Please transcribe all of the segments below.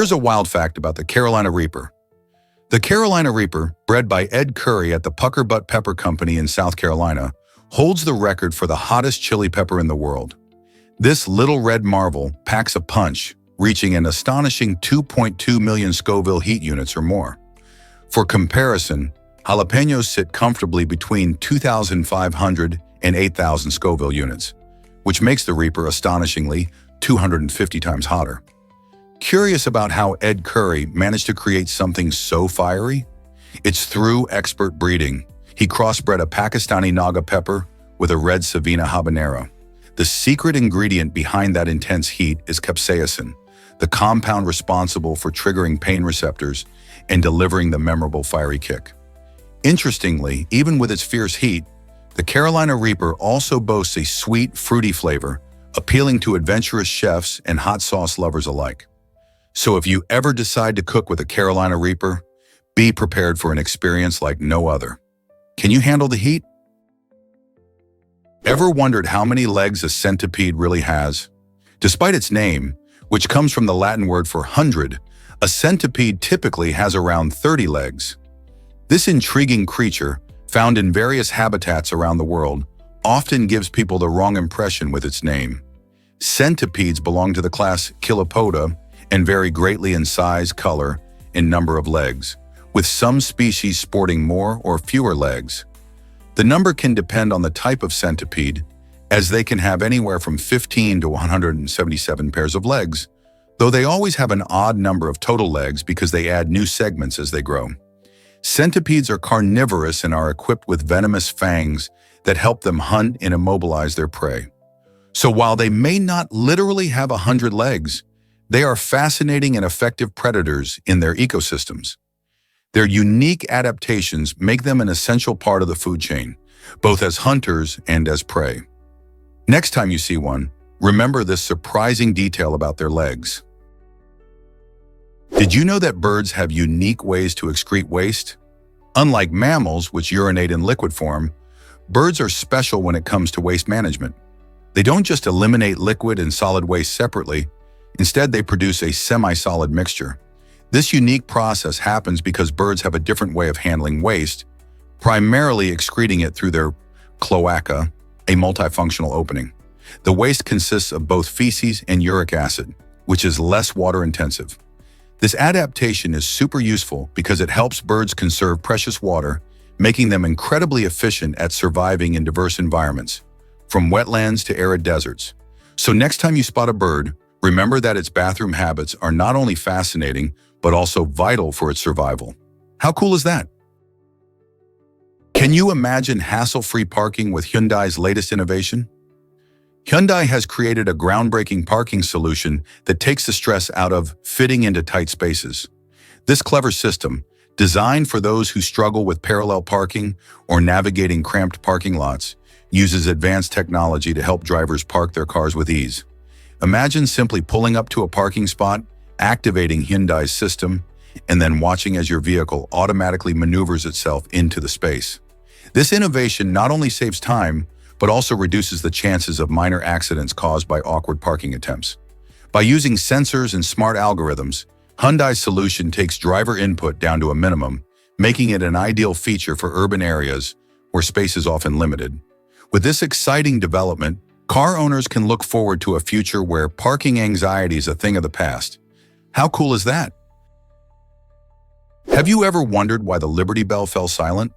Here's a wild fact about the Carolina Reaper. The Carolina Reaper, bred by Ed Curry at the Pucker Butt Pepper Company in South Carolina, holds the record for the hottest chili pepper in the world. This little red marvel packs a punch, reaching an astonishing 2.2 million Scoville heat units or more. For comparison, jalapenos sit comfortably between 2,500 and 8,000 Scoville units, which makes the Reaper astonishingly 250 times hotter. Curious about how Ed Curry managed to create something so fiery? It's through expert breeding. He crossbred a Pakistani Naga pepper with a red Savina habanero. The secret ingredient behind that intense heat is capsaicin, the compound responsible for triggering pain receptors and delivering the memorable fiery kick. Interestingly, even with its fierce heat, the Carolina Reaper also boasts a sweet, fruity flavor, appealing to adventurous chefs and hot sauce lovers alike. So if you ever decide to cook with a Carolina Reaper, be prepared for an experience like no other. Can you handle the heat? Ever wondered how many legs a centipede really has? Despite its name, which comes from the Latin word for 100, a centipede typically has around 30 legs. This intriguing creature, found in various habitats around the world, often gives people the wrong impression with its name. Centipedes belong to the class Chilopoda and vary greatly in size, color, and number of legs, with some species sporting more or fewer legs. The number can depend on the type of centipede, as they can have anywhere from 15 to 177 pairs of legs, though they always have an odd number of total legs because they add new segments as they grow. Centipedes are carnivorous and are equipped with venomous fangs that help them hunt and immobilize their prey. So while they may not literally have 100 legs, they are fascinating and effective predators in their ecosystems. Their unique adaptations make them an essential part of the food chain, both as hunters and as prey. Next time you see one, remember this surprising detail about their legs. Did you know that birds have unique ways to excrete waste? Unlike mammals, which urinate in liquid form, birds are special when it comes to waste management. They don't just eliminate liquid and solid waste separately. Instead, they produce a semi-solid mixture. This unique process happens because birds have a different way of handling waste, primarily excreting it through their cloaca, a multifunctional opening. The waste consists of both feces and uric acid, which is less water-intensive. This adaptation is super useful because it helps birds conserve precious water, making them incredibly efficient at surviving in diverse environments, from wetlands to arid deserts. So next time you spot a bird, remember that its bathroom habits are not only fascinating, but also vital for its survival. How cool is that? Can you imagine hassle-free parking with Hyundai's latest innovation? Hyundai has created a groundbreaking parking solution that takes the stress out of fitting into tight spaces. This clever system, designed for those who struggle with parallel parking or navigating cramped parking lots, uses advanced technology to help drivers park their cars with ease. Imagine simply pulling up to a parking spot, activating Hyundai's system, and then watching as your vehicle automatically maneuvers itself into the space. This innovation not only saves time, but also reduces the chances of minor accidents caused by awkward parking attempts. By using sensors and smart algorithms, Hyundai's solution takes driver input down to a minimum, making it an ideal feature for urban areas where space is often limited. With this exciting development, car owners can look forward to a future where parking anxiety is a thing of the past. How cool is that? Have you ever wondered why the Liberty Bell fell silent?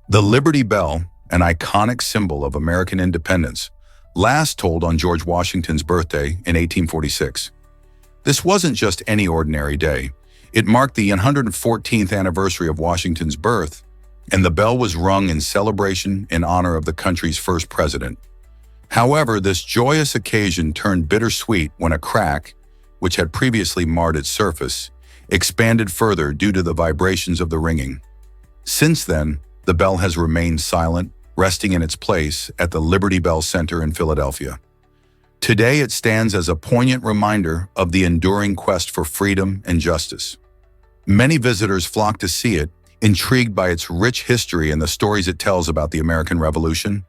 The Liberty Bell, an iconic symbol of American independence, last tolled on George Washington's birthday in 1846. This wasn't just any ordinary day. It marked the 114th anniversary of Washington's birth, and the bell was rung in celebration in honor of the country's first president. However, this joyous occasion turned bittersweet when a crack, which had previously marred its surface, expanded further due to the vibrations of the ringing. Since then, the bell has remained silent, resting in its place at the Liberty Bell Center in Philadelphia. Today, it stands as a poignant reminder of the enduring quest for freedom and justice. Many visitors flock to see it, intrigued by its rich history and the stories it tells about the American Revolution.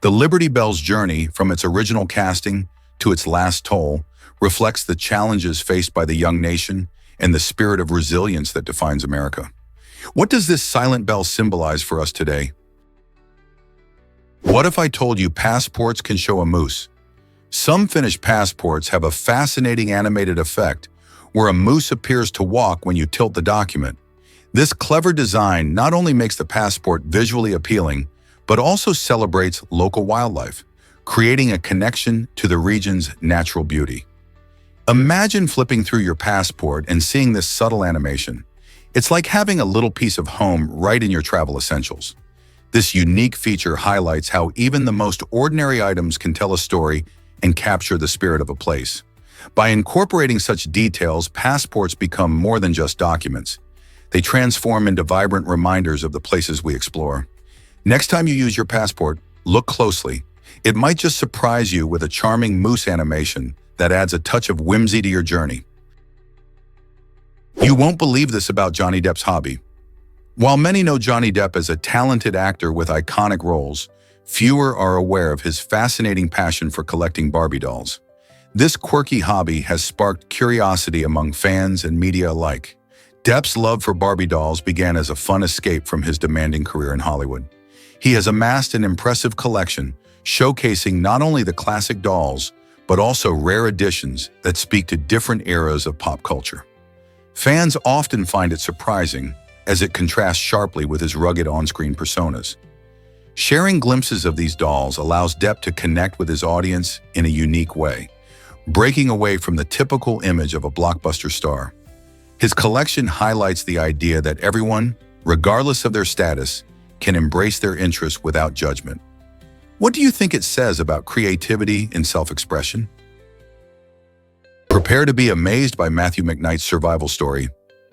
The Liberty Bell's journey, from its original casting to its last toll, reflects the challenges faced by the young nation and the spirit of resilience that defines America. What does this silent bell symbolize for us today? What if I told you passports can show a moose? Some Finnish passports have a fascinating animated effect where a moose appears to walk when you tilt the document. This clever design not only makes the passport visually appealing, but also celebrates local wildlife, creating a connection to the region's natural beauty. Imagine flipping through your passport and seeing this subtle animation. It's like having a little piece of home right in your travel essentials. This unique feature highlights how even the most ordinary items can tell a story and capture the spirit of a place. By incorporating such details, passports become more than just documents. They transform into vibrant reminders of the places we explore. Next time you use your passport, look closely. It might just surprise you with a charming moose animation that adds a touch of whimsy to your journey. You won't believe this about Johnny Depp's hobby. While many know Johnny Depp as a talented actor with iconic roles, fewer are aware of his fascinating passion for collecting Barbie dolls. This quirky hobby has sparked curiosity among fans and media alike. Depp's love for Barbie dolls began as a fun escape from his demanding career in Hollywood. He has amassed an impressive collection, showcasing not only the classic dolls, but also rare editions that speak to different eras of pop culture. Fans often find it surprising, as it contrasts sharply with his rugged on-screen personas. Sharing glimpses of these dolls allows Depp to connect with his audience in a unique way, breaking away from the typical image of a blockbuster star. His collection highlights the idea that everyone, regardless of their status, can embrace their interests without judgment. What do you think it says about creativity and self-expression? Prepare to be amazed by Matthew McKnight's survival story.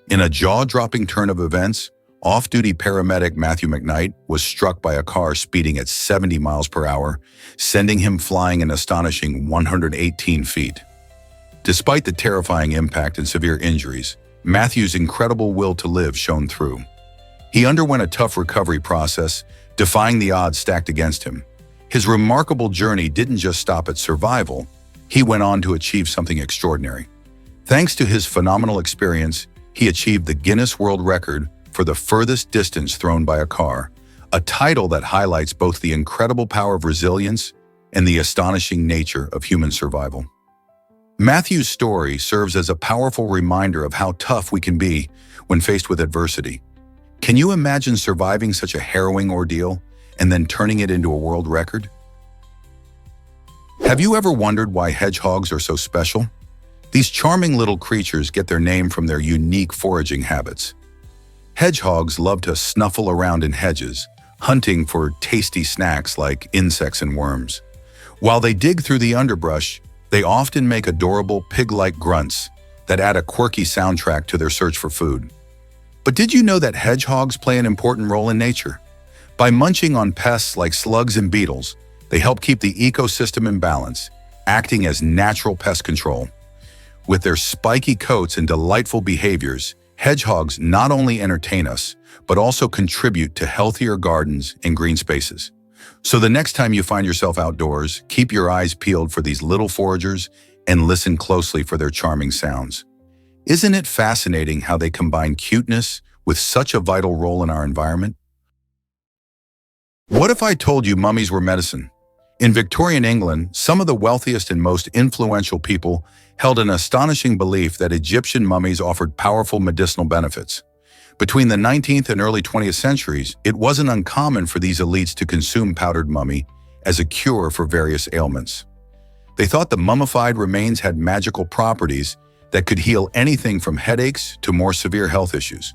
In a jaw-dropping turn of events, off-duty paramedic Matthew McKnight was struck by a car speeding at 70 miles per hour, sending him flying an astonishing 118 feet. Despite the terrifying impact and severe injuries, Matthew's incredible will to live shone through. He underwent a tough recovery process, defying the odds stacked against him. His remarkable journey didn't just stop at survival. He went on to achieve something extraordinary. Thanks to his phenomenal experience, he achieved the Guinness World Record for the furthest distance thrown by a car, a title that highlights both the incredible power of resilience and the astonishing nature of human survival. Matthew's story serves as a powerful reminder of how tough we can be when faced with adversity. Can you imagine surviving such a harrowing ordeal and then turning it into a world record? Have you ever wondered why hedgehogs are so special? These charming little creatures get their name from their unique foraging habits. Hedgehogs love to snuffle around in hedges, hunting for tasty snacks like insects and worms. While they dig through the underbrush, they often make adorable pig-like grunts that add a quirky soundtrack to their search for food. But did you know that hedgehogs play an important role in nature? By munching on pests like slugs and beetles, they help keep the ecosystem in balance, acting as natural pest control. With their spiky coats and delightful behaviors, hedgehogs not only entertain us, but also contribute to healthier gardens and green spaces. So the next time you find yourself outdoors, keep your eyes peeled for these little foragers and listen closely for their charming sounds. Isn't it fascinating how they combine cuteness with such a vital role in our environment? What if I told you mummies were medicine? In Victorian England, some of the wealthiest and most influential people held an astonishing belief that Egyptian mummies offered powerful medicinal benefits. Between the 19th and early 20th centuries, it wasn't uncommon for these elites to consume powdered mummy as a cure for various ailments. They thought the mummified remains had magical properties that could heal anything from headaches to more severe health issues.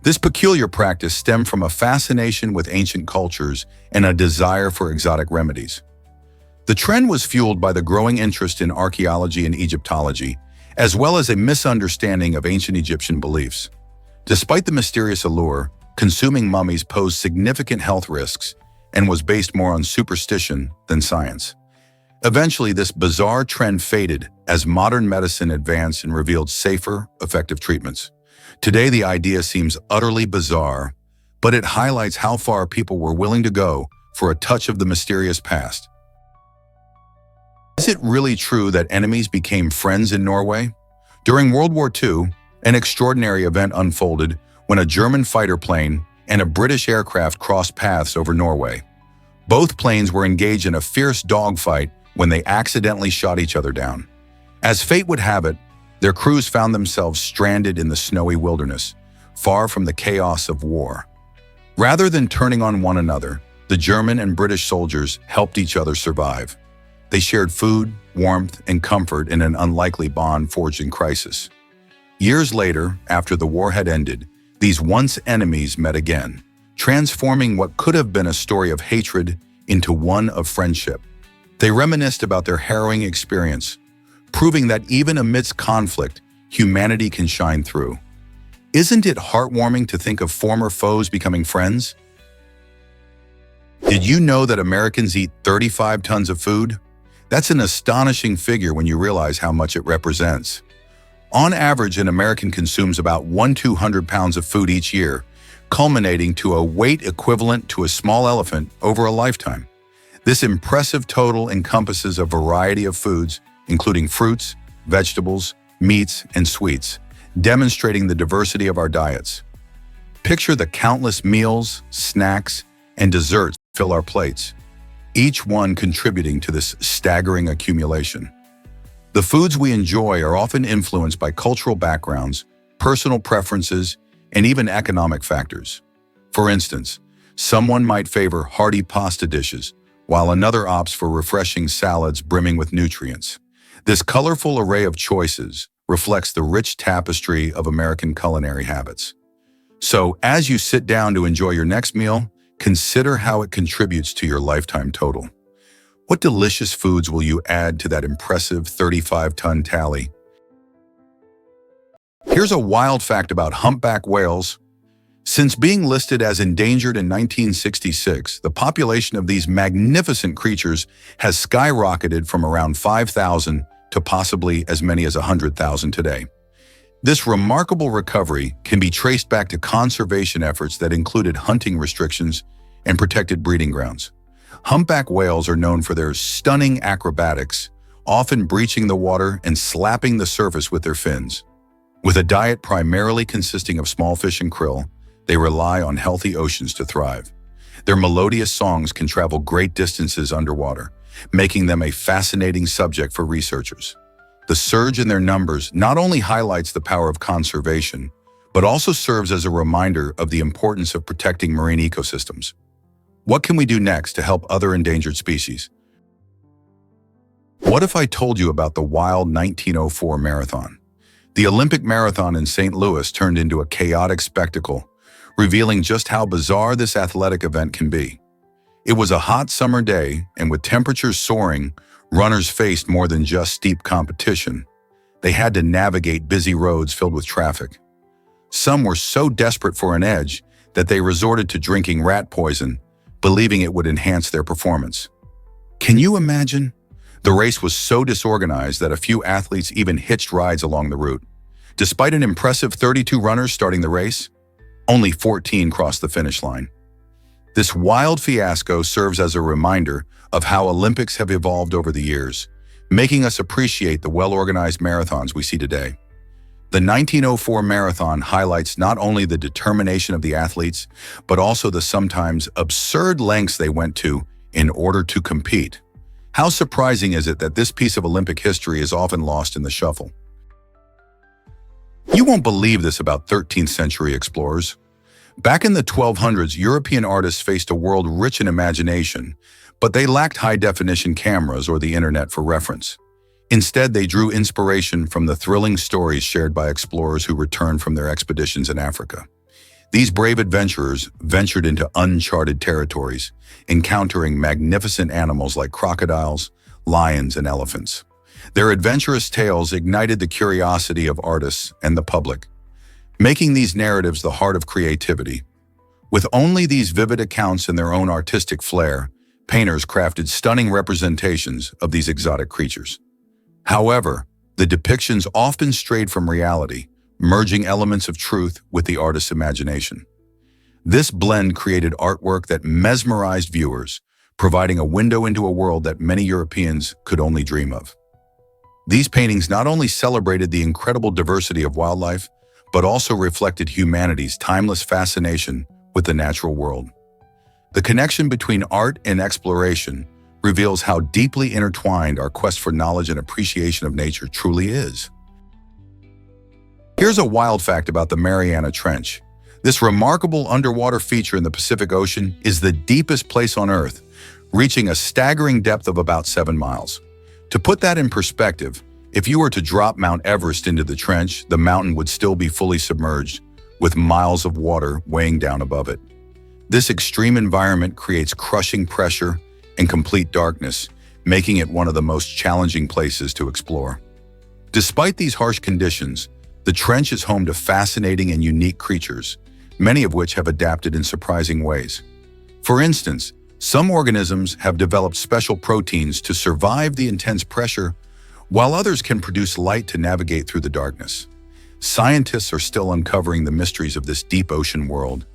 This peculiar practice stemmed from a fascination with ancient cultures and a desire for exotic remedies. The trend was fueled by the growing interest in archaeology and Egyptology, as well as a misunderstanding of ancient Egyptian beliefs. Despite the mysterious allure, consuming mummies posed significant health risks and was based more on superstition than science. Eventually, this bizarre trend faded as modern medicine advanced and revealed safer, effective treatments. Today, the idea seems utterly bizarre, but it highlights how far people were willing to go for a touch of the mysterious past. Is it really true that enemies became friends in Norway? During World War II, An extraordinary event unfolded when a German fighter plane and a British aircraft crossed paths over Norway. Both planes were engaged in a fierce dogfight when they accidentally shot each other down. As fate would have it, their crews found themselves stranded in the snowy wilderness, far from the chaos of war. Rather than turning on one another, the German and British soldiers helped each other survive. They shared food, warmth, and comfort in an unlikely bond forged in crisis. Years later, after the war had ended, these once enemies met again, transforming what could have been a story of hatred into one of friendship. They reminisced about their harrowing experience, proving that even amidst conflict, humanity can shine through. Isn't it heartwarming to think of former foes becoming friends? Did you know that Americans eat 35 tons of food? That's an astonishing figure when you realize how much it represents. On average, an American consumes about 100-200 pounds of food each year, culminating to a weight equivalent to a small elephant over a lifetime. This impressive total encompasses a variety of foods, including fruits, vegetables, meats, and sweets, demonstrating the diversity of our diets. Picture the countless meals, snacks, and desserts that fill our plates, each one contributing to this staggering accumulation. The foods we enjoy are often influenced by cultural backgrounds, personal preferences, and even economic factors. For instance, someone might favor hearty pasta dishes, while another opts for refreshing salads brimming with nutrients. This colorful array of choices reflects the rich tapestry of American culinary habits. So, as you sit down to enjoy your next meal, consider how it contributes to your lifetime total. What delicious foods will you add to that impressive 35-ton tally? Here's a wild fact about humpback whales. Since being listed as endangered in 1966, the population of these magnificent creatures has skyrocketed from around 5,000 to possibly as many as 100,000 today. This remarkable recovery can be traced back to conservation efforts that included hunting restrictions and protected breeding grounds. Humpback whales are known for their stunning acrobatics, often breaching the water and slapping the surface with their fins. With a diet primarily consisting of small fish and krill, they rely on healthy oceans to thrive. Their melodious songs can travel great distances underwater, making them a fascinating subject for researchers. The surge in their numbers not only highlights the power of conservation, but also serves as a reminder of the importance of protecting marine ecosystems. What can we do next to help other endangered species? What if I told you about the wild 1904 marathon? The Olympic marathon in St. Louis turned into a chaotic spectacle, revealing just how bizarre this athletic event can be. It was a hot summer day, and with temperatures soaring, runners faced more than just steep competition. They had to navigate busy roads filled with traffic. Some were so desperate for an edge that they resorted to drinking rat poison, believing it would enhance their performance. Can you imagine? The race was so disorganized that a few athletes even hitched rides along the route. Despite an impressive 32 runners starting the race, only 14 crossed the finish line. This wild fiasco serves as a reminder of how Olympics have evolved over the years, making us appreciate the well-organized marathons we see today. The 1904 marathon highlights not only the determination of the athletes, but also the sometimes absurd lengths they went to in order to compete. How surprising is it that this piece of Olympic history is often lost in the shuffle? You won't believe this about 13th century explorers. Back in the 1200s, European artists faced a world rich in imagination, but they lacked high-definition cameras or the internet for reference. Instead, they drew inspiration from the thrilling stories shared by explorers who returned from their expeditions in Africa. These brave adventurers ventured into uncharted territories, encountering magnificent animals like crocodiles, lions, and elephants. Their adventurous tales ignited the curiosity of artists and the public, making these narratives the heart of creativity. With only these vivid accounts and their own artistic flair, painters crafted stunning representations of these exotic creatures. However, the depictions often strayed from reality, merging elements of truth with the artist's imagination. This blend created artwork that mesmerized viewers, providing a window into a world that many Europeans could only dream of. These paintings not only celebrated the incredible diversity of wildlife, but also reflected humanity's timeless fascination with the natural world. The connection between art and exploration reveals how deeply intertwined our quest for knowledge and appreciation of nature truly is. Here's a wild fact about the Mariana Trench. This remarkable underwater feature in the Pacific Ocean is the deepest place on Earth, reaching a staggering depth of about 7 miles. To put that in perspective, if you were to drop Mount Everest into the trench, the mountain would still be fully submerged, with miles of water weighing down above it. This extreme environment creates crushing pressure and complete darkness, making it one of the most challenging places to explore. Despite these harsh conditions, the trench is home to fascinating and unique creatures, many of which have adapted in surprising ways. For instance, some organisms have developed special proteins to survive the intense pressure, while others can produce light to navigate through the darkness. Scientists are still uncovering the mysteries of this deep ocean world.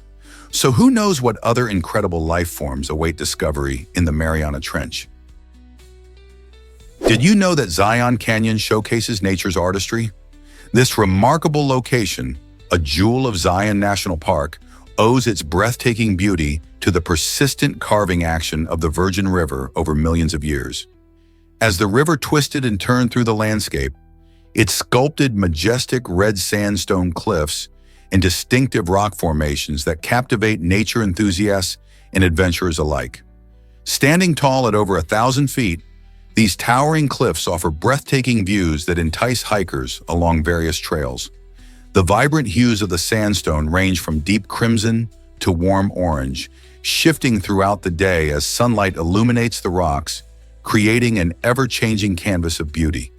So who knows what other incredible life forms await discovery in the Mariana Trench? Did you know that Zion Canyon showcases nature's artistry? This remarkable location, a jewel of Zion National Park, owes its breathtaking beauty to the persistent carving action of the Virgin River over millions of years. As the river twisted and turned through the landscape, it sculpted majestic red sandstone cliffs and distinctive rock formations that captivate nature enthusiasts and adventurers alike. Standing tall at over 1,000 feet, these towering cliffs offer breathtaking views that entice hikers along various trails. The vibrant hues of the sandstone range from deep crimson to warm orange, shifting throughout the day as sunlight illuminates the rocks, creating an ever-changing canvas of beauty.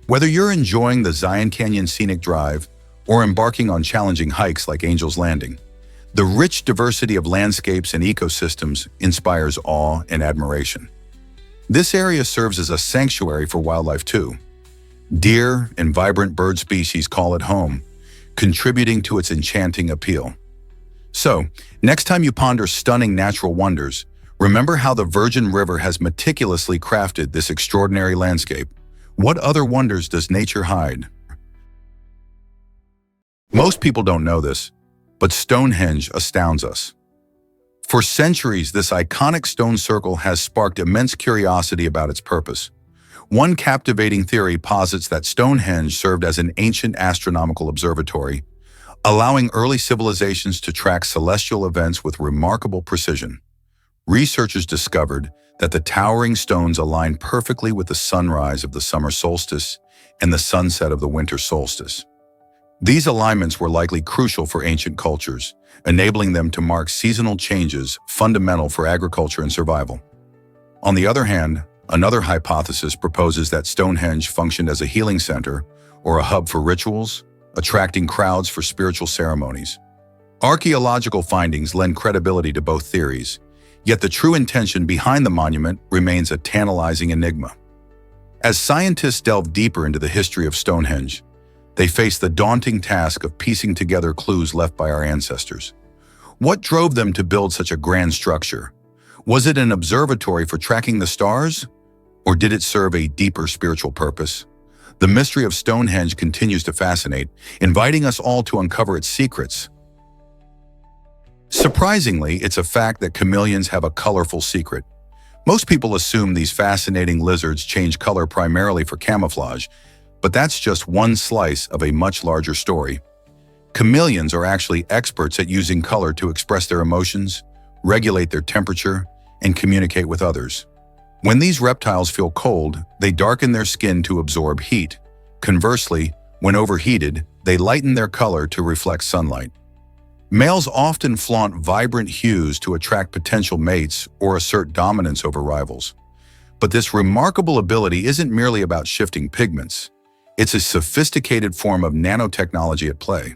Whether you're enjoying the Zion Canyon Scenic Drive or embarking on challenging hikes like Angel's Landing, the rich diversity of landscapes and ecosystems inspires awe and admiration. This area serves as a sanctuary for wildlife too. Deer and vibrant bird species call it home, contributing to its enchanting appeal. So, next time you ponder stunning natural wonders, remember how the Virgin River has meticulously crafted this extraordinary landscape. What other wonders does nature hide? Most people don't know this, but Stonehenge astounds us. For centuries, this iconic stone circle has sparked immense curiosity about its purpose. One captivating theory posits that Stonehenge served as an ancient astronomical observatory, allowing early civilizations to track celestial events with remarkable precision. Researchers discovered that the towering stones align perfectly with the sunrise of the summer solstice and the sunset of the winter solstice. These alignments were likely crucial for ancient cultures, enabling them to mark seasonal changes fundamental for agriculture and survival. On the other hand, another hypothesis proposes that Stonehenge functioned as a healing center or a hub for rituals, attracting crowds for spiritual ceremonies. Archaeological findings lend credibility to both theories, yet the true intention behind the monument remains a tantalizing enigma. As scientists delve deeper into the history of Stonehenge, they face the daunting task of piecing together clues left by our ancestors. What drove them to build such a grand structure? Was it an observatory for tracking the stars? Or did it serve a deeper spiritual purpose? The mystery of Stonehenge continues to fascinate, inviting us all to uncover its secrets. Surprisingly, it's a fact that chameleons have a colorful secret. Most people assume these fascinating lizards change color primarily for camouflage, but that's just one slice of a much larger story. Chameleons are actually experts at using color to express their emotions, regulate their temperature, and communicate with others. When these reptiles feel cold, they darken their skin to absorb heat. Conversely, when overheated, they lighten their color to reflect sunlight. Males often flaunt vibrant hues to attract potential mates or assert dominance over rivals. But this remarkable ability isn't merely about shifting pigments. It's a sophisticated form of nanotechnology at play.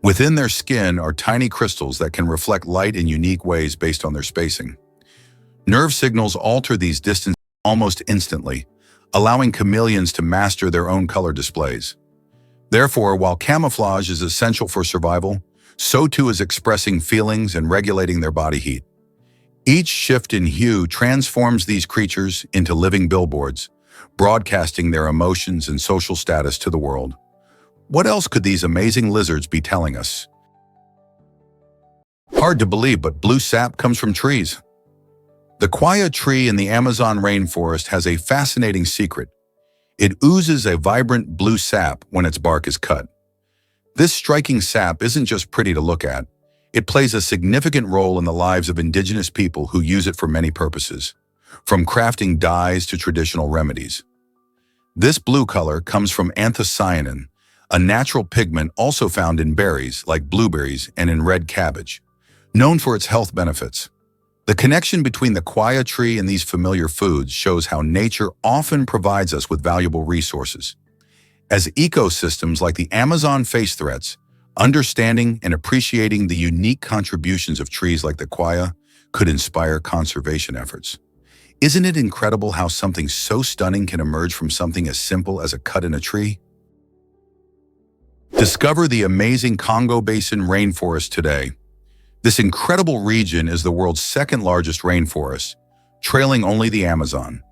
Within their skin are tiny crystals that can reflect light in unique ways based on their spacing. Nerve signals alter these distances almost instantly, allowing chameleons to master their own color displays. Therefore, while camouflage is essential for survival, so too is expressing feelings and regulating their body heat. Each shift in hue transforms these creatures into living billboards, broadcasting their emotions and social status to the world. What else could these amazing lizards be telling us? Hard to believe, but blue sap comes from trees. The quaya tree in the Amazon rainforest has a fascinating secret. It oozes a vibrant blue sap when its bark is cut. This striking sap isn't just pretty to look at. It plays a significant role in the lives of indigenous people who use it for many purposes, from crafting dyes to traditional remedies. This blue color comes from anthocyanin, a natural pigment also found in berries like blueberries and in red cabbage, known for its health benefits. The connection between the quaya tree and these familiar foods shows how nature often provides us with valuable resources. As ecosystems like the Amazon face threats, understanding and appreciating the unique contributions of trees like the quaya could inspire conservation efforts. Isn't it incredible how something so stunning can emerge from something as simple as a cut in a tree? Discover the amazing Congo Basin rainforest today. This incredible region is the world's second largest rainforest, trailing only the Amazon.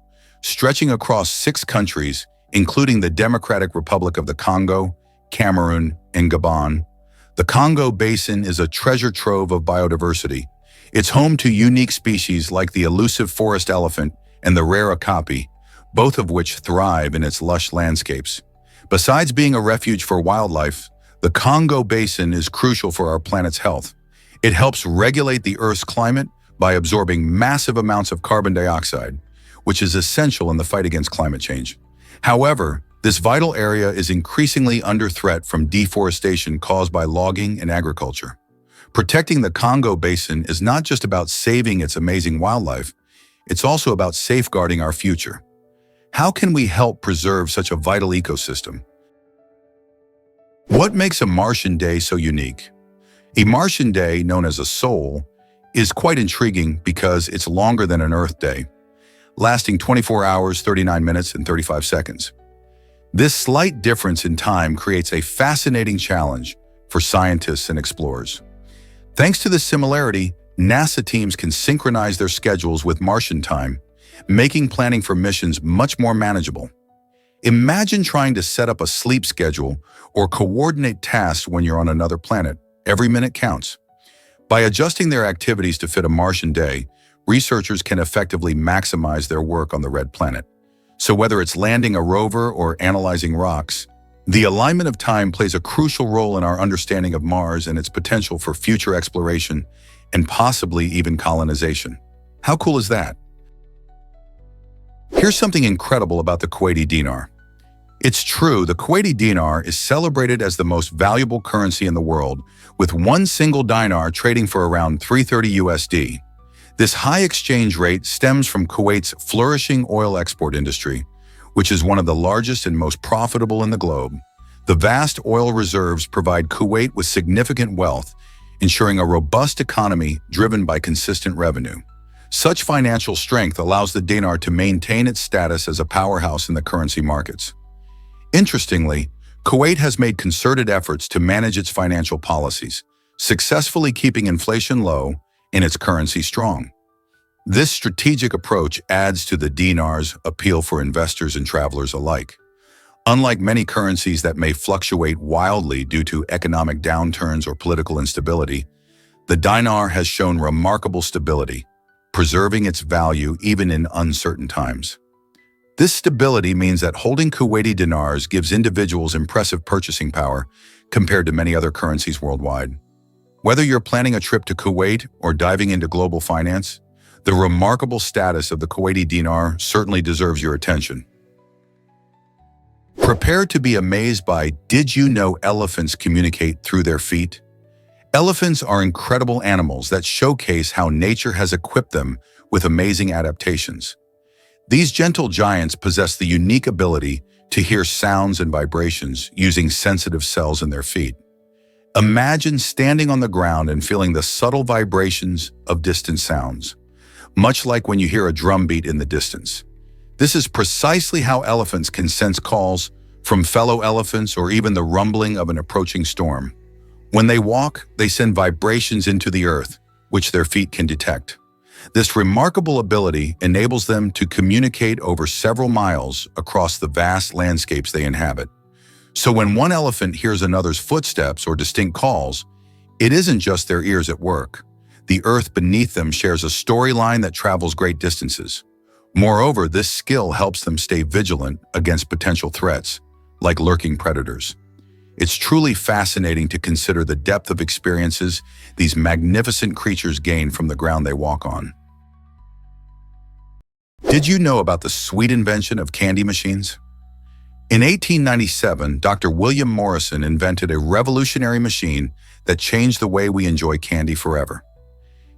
Stretching across 6 countries, including the Democratic Republic of the Congo, Cameroon, and Gabon, the Congo Basin is a treasure trove of biodiversity. It's home to unique species like the elusive forest elephant and the rare okapi, both of which thrive in its lush landscapes. Besides being a refuge for wildlife, the Congo Basin is crucial for our planet's health. It helps regulate the Earth's climate by absorbing massive amounts of carbon dioxide, which is essential in the fight against climate change. However, this vital area is increasingly under threat from deforestation caused by logging and agriculture. Protecting the Congo Basin is not just about saving its amazing wildlife, it's also about safeguarding our future. How can we help preserve such a vital ecosystem? What makes a Martian day so unique? A Martian day, known as a sol, is quite intriguing because it's longer than an Earth day, lasting 24 hours, 39 minutes, and 35 seconds. This slight difference in time creates a fascinating challenge for scientists and explorers. Thanks to this similarity, NASA teams can synchronize their schedules with Martian time, making planning for missions much more manageable. Imagine trying to set up a sleep schedule or coordinate tasks when you're on another planet. Every minute counts. By adjusting their activities to fit a Martian day, researchers can effectively maximize their work on the red planet. So whether it's landing a rover or analyzing rocks, the alignment of time plays a crucial role in our understanding of Mars and its potential for future exploration and possibly even colonization. How cool is that? Here's something incredible about the Kuwaiti dinar. It's true, the Kuwaiti dinar is celebrated as the most valuable currency in the world, with one single dinar trading for around $330 USD. This high exchange rate stems from Kuwait's flourishing oil export industry, which is one of the largest and most profitable in the globe. The vast oil reserves provide Kuwait with significant wealth, ensuring a robust economy driven by consistent revenue. Such financial strength allows the dinar to maintain its status as a powerhouse in the currency markets. Interestingly, Kuwait has made concerted efforts to manage its financial policies, successfully keeping inflation low and its currency strong. This strategic approach adds to the dinar's appeal for investors and travelers alike. Unlike many currencies that may fluctuate wildly due to economic downturns or political instability, the dinar has shown remarkable stability, preserving its value even in uncertain times. This stability means that holding Kuwaiti dinars gives individuals impressive purchasing power compared to many other currencies worldwide. Whether you're planning a trip to Kuwait or diving into global finance, the remarkable status of the Kuwaiti dinar certainly deserves your attention. Prepare to be amazed by, did you know elephants communicate through their feet? Elephants are incredible animals that showcase how nature has equipped them with amazing adaptations. These gentle giants possess the unique ability to hear sounds and vibrations using sensitive cells in their feet. Imagine standing on the ground and feeling the subtle vibrations of distant sounds, much like when you hear a drum beat in the distance. This is precisely how elephants can sense calls from fellow elephants or even the rumbling of an approaching storm. When they walk, they send vibrations into the earth, which their feet can detect. This remarkable ability enables them to communicate over several miles across the vast landscapes they inhabit. So when one elephant hears another's footsteps or distinct calls, it isn't just their ears at work. The earth beneath them shares a storyline that travels great distances. Moreover, this skill helps them stay vigilant against potential threats, like lurking predators. It's truly fascinating to consider the depth of experiences these magnificent creatures gain from the ground they walk on. Did you know about the sweet invention of candy machines? In 1897, Dr. William Morrison invented a revolutionary machine that changed the way we enjoy candy forever.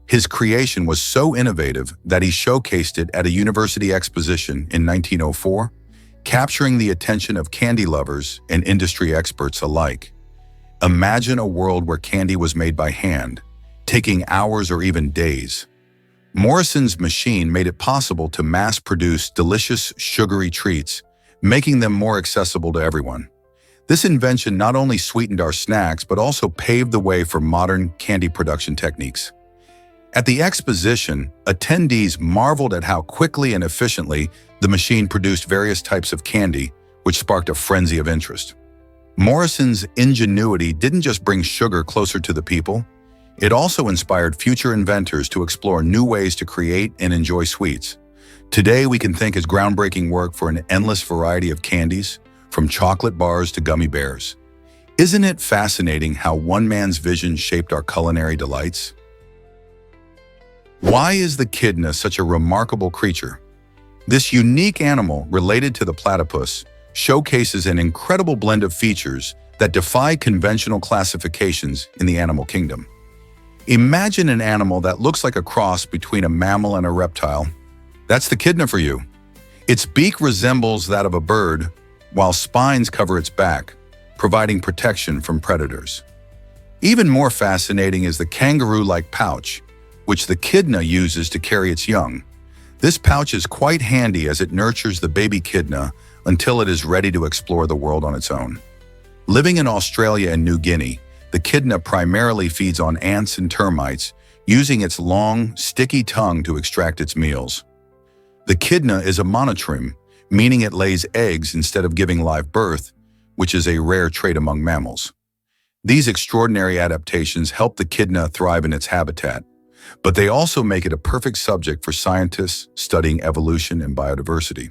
His creation was so innovative that he showcased it at a university exposition in 1904, capturing the attention of candy lovers and industry experts alike. Imagine a world where candy was made by hand, taking hours or even days. Morrison's machine made it possible to mass-produce delicious, sugary treats, making them more accessible to everyone. This invention not only sweetened our snacks, but also paved the way for modern candy production techniques. At the exposition, attendees marveled at how quickly and efficiently the machine produced various types of candy, which sparked a frenzy of interest. Morrison's ingenuity didn't just bring sugar closer to the people, it also inspired future inventors to explore new ways to create and enjoy sweets. Today, we can thank his groundbreaking work for an endless variety of candies, from chocolate bars to gummy bears. Isn't it fascinating how one man's vision shaped our culinary delights? Why is the echidna such a remarkable creature? This unique animal, related to the platypus, showcases an incredible blend of features that defy conventional classifications in the animal kingdom. Imagine an animal that looks like a cross between a mammal and a reptile. That's the echidna for you. Its beak resembles that of a bird, while spines cover its back, providing protection from predators. Even more fascinating is the kangaroo-like pouch, which the echidna uses to carry its young. This pouch is quite handy as it nurtures the baby echidna until it is ready to explore the world on its own. Living in Australia and New Guinea, the echidna primarily feeds on ants and termites, using its long, sticky tongue to extract its meals. The echidna is a monotreme, meaning it lays eggs instead of giving live birth, which is a rare trait among mammals. These extraordinary adaptations help the echidna thrive in its habitat, but they also make it a perfect subject for scientists studying evolution and biodiversity.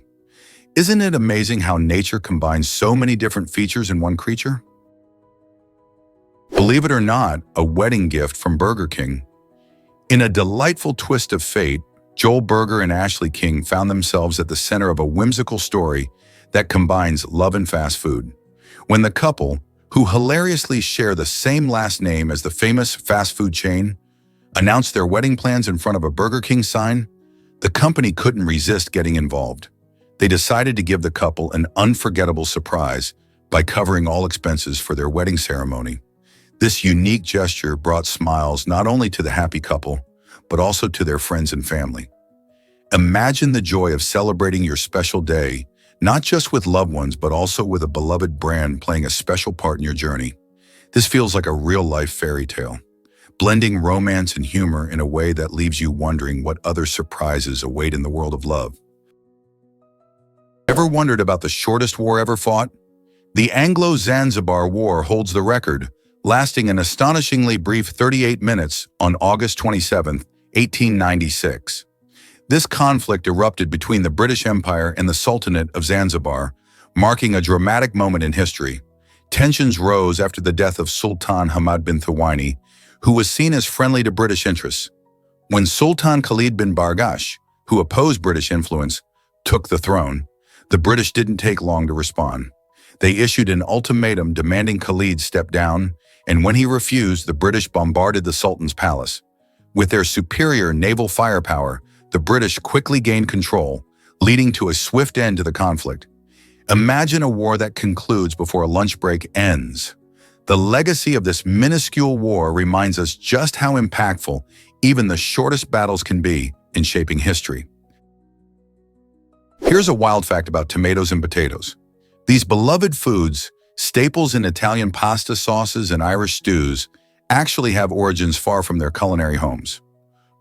Isn't it amazing how nature combines so many different features in one creature? Believe it or not, a wedding gift from Burger King. In a delightful twist of fate, Joel Berger and Ashley King found themselves at the center of a whimsical story that combines love and fast food. When the couple, who hilariously share the same last name as the famous fast food chain, announced their wedding plans in front of a Burger King sign, the company couldn't resist getting involved. They decided to give the couple an unforgettable surprise by covering all expenses for their wedding ceremony. This unique gesture brought smiles not only to the happy couple, but also to their friends and family. Imagine the joy of celebrating your special day, not just with loved ones, but also with a beloved brand playing a special part in your journey. This feels like a real-life fairy tale, blending romance and humor in a way that leaves you wondering what other surprises await in the world of love. Ever wondered about the shortest war ever fought? The Anglo-Zanzibar War holds the record, lasting an astonishingly brief 38 minutes on August 27, 1896. This conflict erupted between the British Empire and the Sultanate of Zanzibar, marking a dramatic moment in history. Tensions rose after the death of Sultan Hamad bin Thawani, who was seen as friendly to British interests. When Sultan Khalid bin Bargash, who opposed British influence, took the throne, the British didn't take long to respond. They issued an ultimatum demanding Khalid step down, and when he refused, the British bombarded the Sultan's palace. With their superior naval firepower, the British quickly gained control, leading to a swift end to the conflict. Imagine a war that concludes before a lunch break ends. The legacy of this minuscule war reminds us just how impactful even the shortest battles can be in shaping history. Here's a wild fact about tomatoes and potatoes. These beloved foods, staples in Italian pasta sauces and Irish stews, actually have origins far from their culinary homes.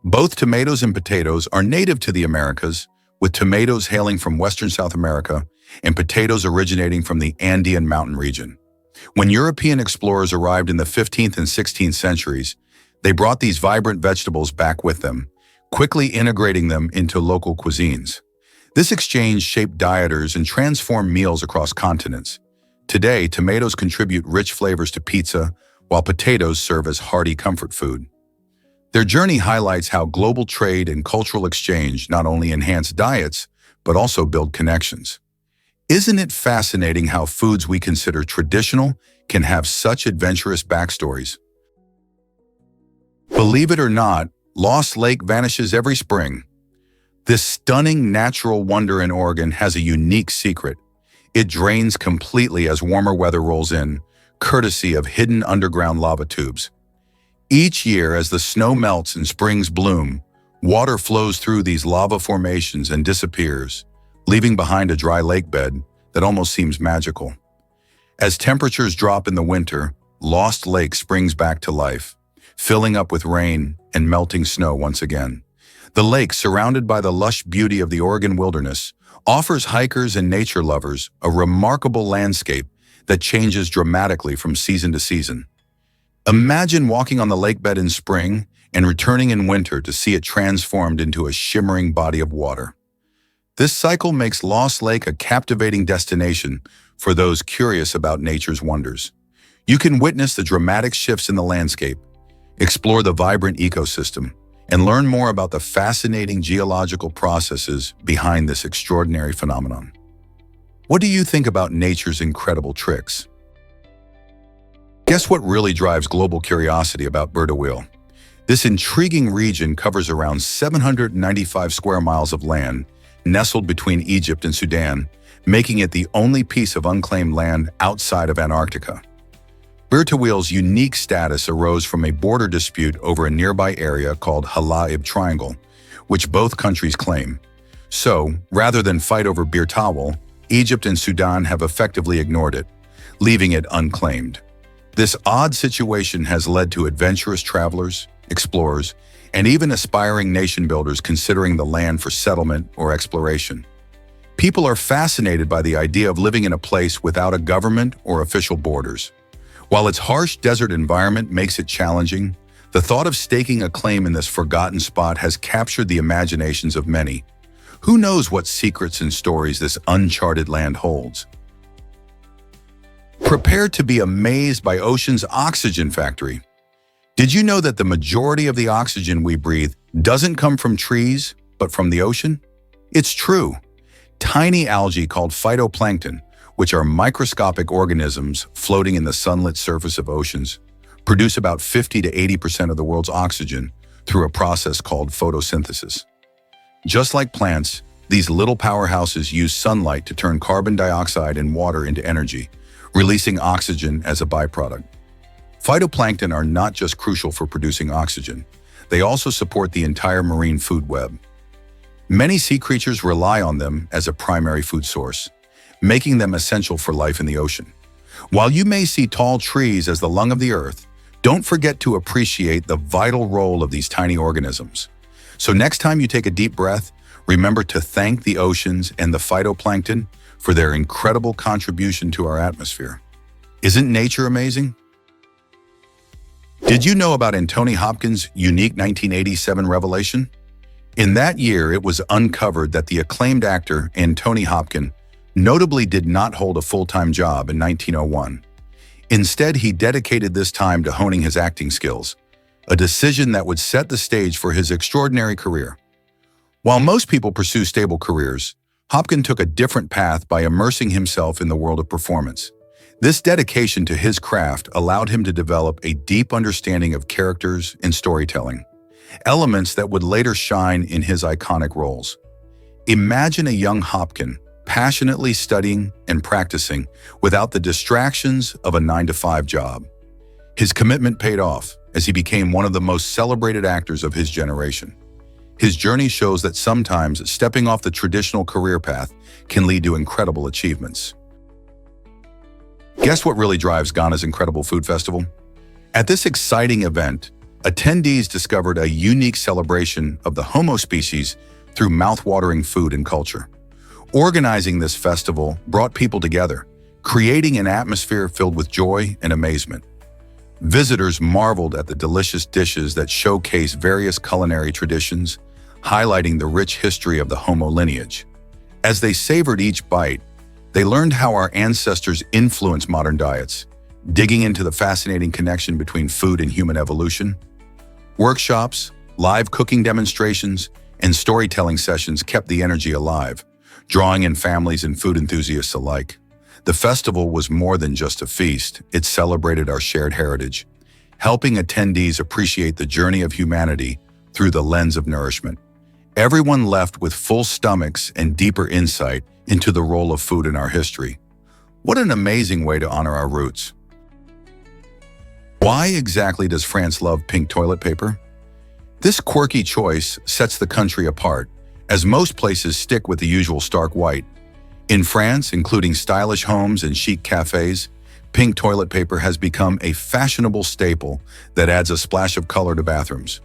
Both tomatoes and potatoes are native to the Americas, with tomatoes hailing from Western South America and potatoes originating from the Andean mountain region. When European explorers arrived in the 15th and 16th centuries, they brought these vibrant vegetables back with them, quickly integrating them into local cuisines. This exchange shaped dieters and transformed meals across continents. Today, tomatoes contribute rich flavors to pizza, while potatoes serve as hearty comfort food. Their journey highlights how global trade and cultural exchange not only enhance diets, but also build connections. Isn't it fascinating how foods we consider traditional can have such adventurous backstories? Believe it or not, Lost Lake vanishes every spring. This stunning natural wonder in Oregon has a unique secret. It drains completely as warmer weather rolls in, courtesy of hidden underground lava tubes. Each year, as the snow melts and springs bloom, water flows through these lava formations and disappears, leaving behind a dry lake bed that almost seems magical. As temperatures drop in the winter, Lost Lake springs back to life, filling up with rain and melting snow once again. The lake, surrounded by the lush beauty of the Oregon wilderness, offers hikers and nature lovers a remarkable landscape that changes dramatically from season to season. Imagine walking on the lake bed in spring and returning in winter to see it transformed into a shimmering body of water. This cycle makes Lost Lake a captivating destination for those curious about nature's wonders. You can witness the dramatic shifts in the landscape, explore the vibrant ecosystem, and learn more about the fascinating geological processes behind this extraordinary phenomenon. What do you think about nature's incredible tricks? Guess what really drives global curiosity about Burda Wheel? This intriguing region covers around 795 square miles of land, nestled between Egypt and Sudan, making it the only piece of unclaimed land outside of Antarctica. Burda Wheel's unique status arose from a border dispute over a nearby area called Halaib Triangle, which both countries claim. So, rather than fight over Bir Tawal, Egypt and Sudan have effectively ignored it, leaving it unclaimed. This odd situation has led to adventurous travelers, explorers, and even aspiring nation builders considering the land for settlement or exploration. People are fascinated by the idea of living in a place without a government or official borders. While its harsh desert environment makes it challenging, the thought of staking a claim in this forgotten spot has captured the imaginations of many. Who knows what secrets and stories this uncharted land holds? Prepare to be amazed by ocean's oxygen factory. Did you know that the majority of the oxygen we breathe doesn't come from trees, but from the ocean? It's true. Tiny algae called phytoplankton, which are microscopic organisms floating in the sunlit surface of oceans, produce about 50 to 80% of the world's oxygen through a process called photosynthesis. Just like plants, these little powerhouses use sunlight to turn carbon dioxide and water into energy, releasing oxygen as a byproduct. Phytoplankton are not just crucial for producing oxygen, they also support the entire marine food web. Many sea creatures rely on them as a primary food source, making them essential for life in the ocean. While you may see tall trees as the lung of the earth, don't forget to appreciate the vital role of these tiny organisms. So next time you take a deep breath, remember to thank the oceans and the phytoplankton for their incredible contribution to our atmosphere. Isn't nature amazing? Did you know about Anthony Hopkins' unique 1987 revelation? In that year, it was uncovered that the acclaimed actor Anthony Hopkins notably did not hold a full-time job in 1901. Instead, he dedicated this time to honing his acting skills, a decision that would set the stage for his extraordinary career. While most people pursue stable careers, Hopkins took a different path by immersing himself in the world of performance. This dedication to his craft allowed him to develop a deep understanding of characters and storytelling, elements that would later shine in his iconic roles. Imagine a young Hopkins passionately studying and practicing without the distractions of a 9-to-5 job. His commitment paid off as he became one of the most celebrated actors of his generation. His journey shows that sometimes stepping off the traditional career path can lead to incredible achievements. Guess what really drives Ghana's incredible food festival? At this exciting event, attendees discovered a unique celebration of the Homo species through mouth-watering food and culture. Organizing this festival brought people together, creating an atmosphere filled with joy and amazement. Visitors marveled at the delicious dishes that showcase various culinary traditions, highlighting the rich history of the Homo lineage. As they savored each bite, they learned how our ancestors influenced modern diets, digging into the fascinating connection between food and human evolution. Workshops, live cooking demonstrations, and storytelling sessions kept the energy alive, drawing in families and food enthusiasts alike. The festival was more than just a feast, it celebrated our shared heritage, helping attendees appreciate the journey of humanity through the lens of nourishment. Everyone left with full stomachs and deeper insight into the role of food in our history. What an amazing way to honor our roots. Why exactly does France love pink toilet paper? This quirky choice sets the country apart, as most places stick with the usual stark white. In France, including stylish homes and chic cafes, pink toilet paper has become a fashionable staple that adds a splash of color to bathrooms.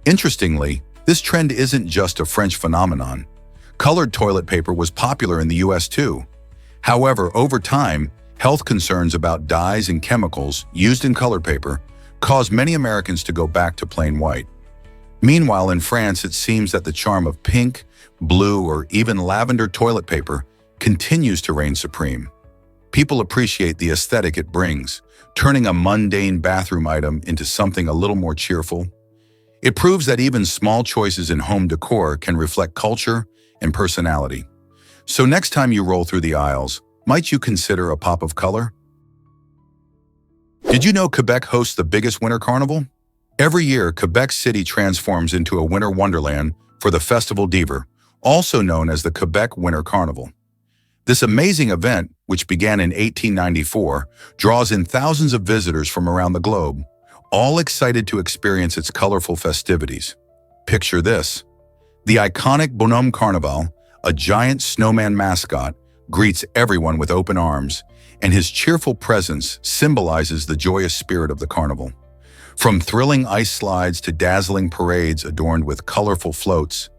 Interestingly, this trend isn't just a French phenomenon. Colored toilet paper was popular in the US too. However, over time, health concerns about dyes and chemicals used in colored paper caused many Americans to go back to plain white. Meanwhile, in France, it seems that the charm of pink, blue, or even lavender toilet paper continues to reign supreme. People appreciate the aesthetic it brings, turning a mundane bathroom item into something a little more cheerful. It proves that even small choices in home decor can reflect culture and personality. So next time you roll through the aisles, might you consider a pop of color? Did you know Quebec hosts the biggest winter carnival? Every year, Quebec City transforms into a winter wonderland for the Festival d'Hiver, also known as the Quebec Winter Carnival. This amazing event, which began in 1894, draws in thousands of visitors from around the globe, all excited to experience its colorful festivities. Picture this. The iconic Bonhomme Carnival, a giant snowman mascot, greets everyone with open arms, and his cheerful presence symbolizes the joyous spirit of the carnival. From thrilling ice slides to dazzling parades adorned with colorful floats,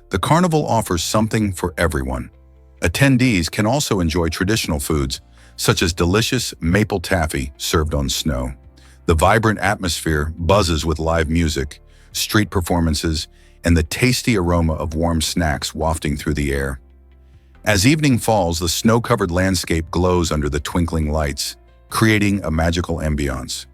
the carnival offers something for everyone. Attendees can also enjoy traditional foods, such as delicious maple taffy served on snow. The vibrant atmosphere buzzes with live music, street performances, and the tasty aroma of warm snacks wafting through the air. As evening falls, the snow-covered landscape glows under the twinkling lights, creating a magical ambiance.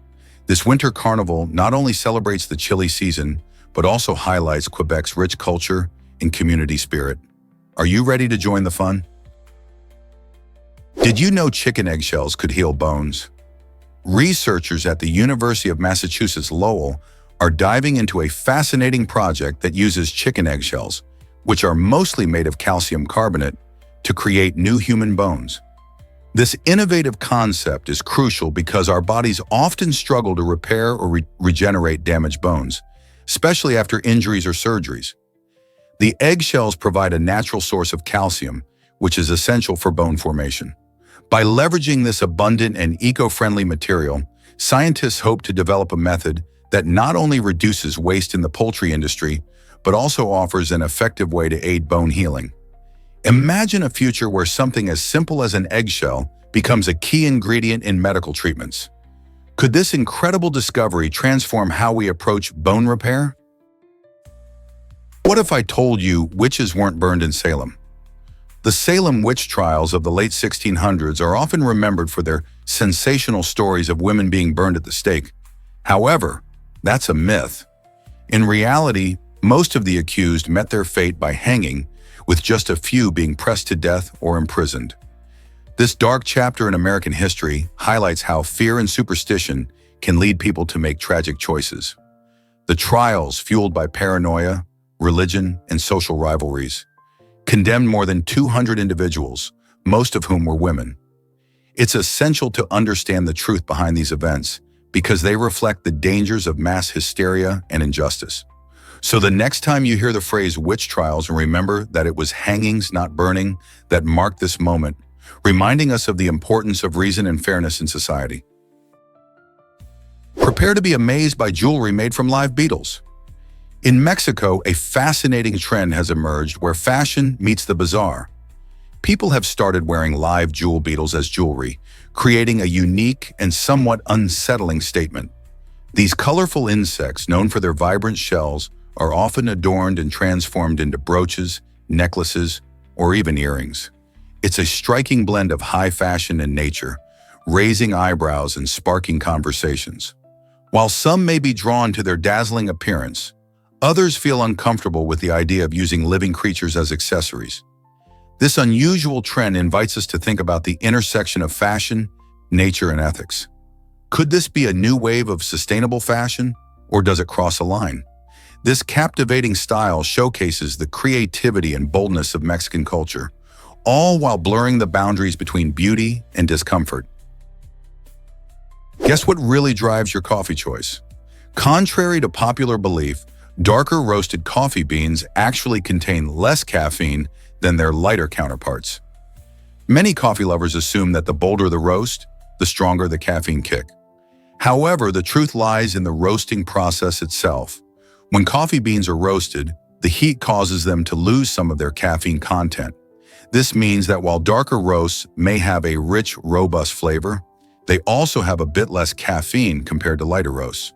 This winter carnival not only celebrates the chilly season, but also highlights Quebec's rich culture and community spirit. Are you ready to join the fun? Did you know chicken eggshells could heal bones? Researchers at the University of Massachusetts Lowell are diving into a fascinating project that uses chicken eggshells, which are mostly made of calcium carbonate, to create new human bones. This innovative concept is crucial because our bodies often struggle to repair or regenerate damaged bones, especially after injuries or surgeries. The eggshells provide a natural source of calcium, which is essential for bone formation. By leveraging this abundant and eco-friendly material, scientists hope to develop a method that not only reduces waste in the poultry industry, but also offers an effective way to aid bone healing. Imagine a future where something as simple as an eggshell becomes a key ingredient in medical treatments. Could this incredible discovery transform how we approach bone repair? What if I told you witches weren't burned in Salem? The Salem witch trials of the late 1600s are often remembered for their sensational stories of women being burned at the stake. However, that's a myth. In reality, most of the accused met their fate by hanging, with just a few being pressed to death or imprisoned. This dark chapter in American history highlights how fear and superstition can lead people to make tragic choices. The trials, fueled by paranoia, religion, and social rivalries, condemned more than 200 individuals, most of whom were women. It's essential to understand the truth behind these events because they reflect the dangers of mass hysteria and injustice. So the next time you hear the phrase witch trials, remember that it was hangings, not burning, that marked this moment, reminding us of the importance of reason and fairness in society. Prepare to be amazed by jewelry made from live beetles. In Mexico, a fascinating trend has emerged where fashion meets the bizarre. people have started wearing live jewel beetles as jewelry, creating a unique and somewhat unsettling statement. These colorful insects, known for their vibrant shells, are often adorned and transformed into brooches, necklaces, or even earrings. It's a striking blend of high fashion and nature, raising eyebrows and sparking conversations. While some may be drawn to their dazzling appearance, others feel uncomfortable with the idea of using living creatures as accessories. This unusual trend invites us to think about the intersection of fashion, nature, and ethics. Could this be a new wave of sustainable fashion, or does it cross a line? This captivating style showcases the creativity and boldness of Mexican culture, all while blurring the boundaries between beauty and discomfort. Guess what really drives your coffee choice? Contrary to popular belief, darker roasted coffee beans actually contain less caffeine than their lighter counterparts. Many coffee lovers assume that the bolder the roast, the stronger the caffeine kick. However, the truth lies in the roasting process itself. When coffee beans are roasted, the heat causes them to lose some of their caffeine content. This means that while darker roasts may have a rich, robust flavor, they also have a bit less caffeine compared to lighter roasts.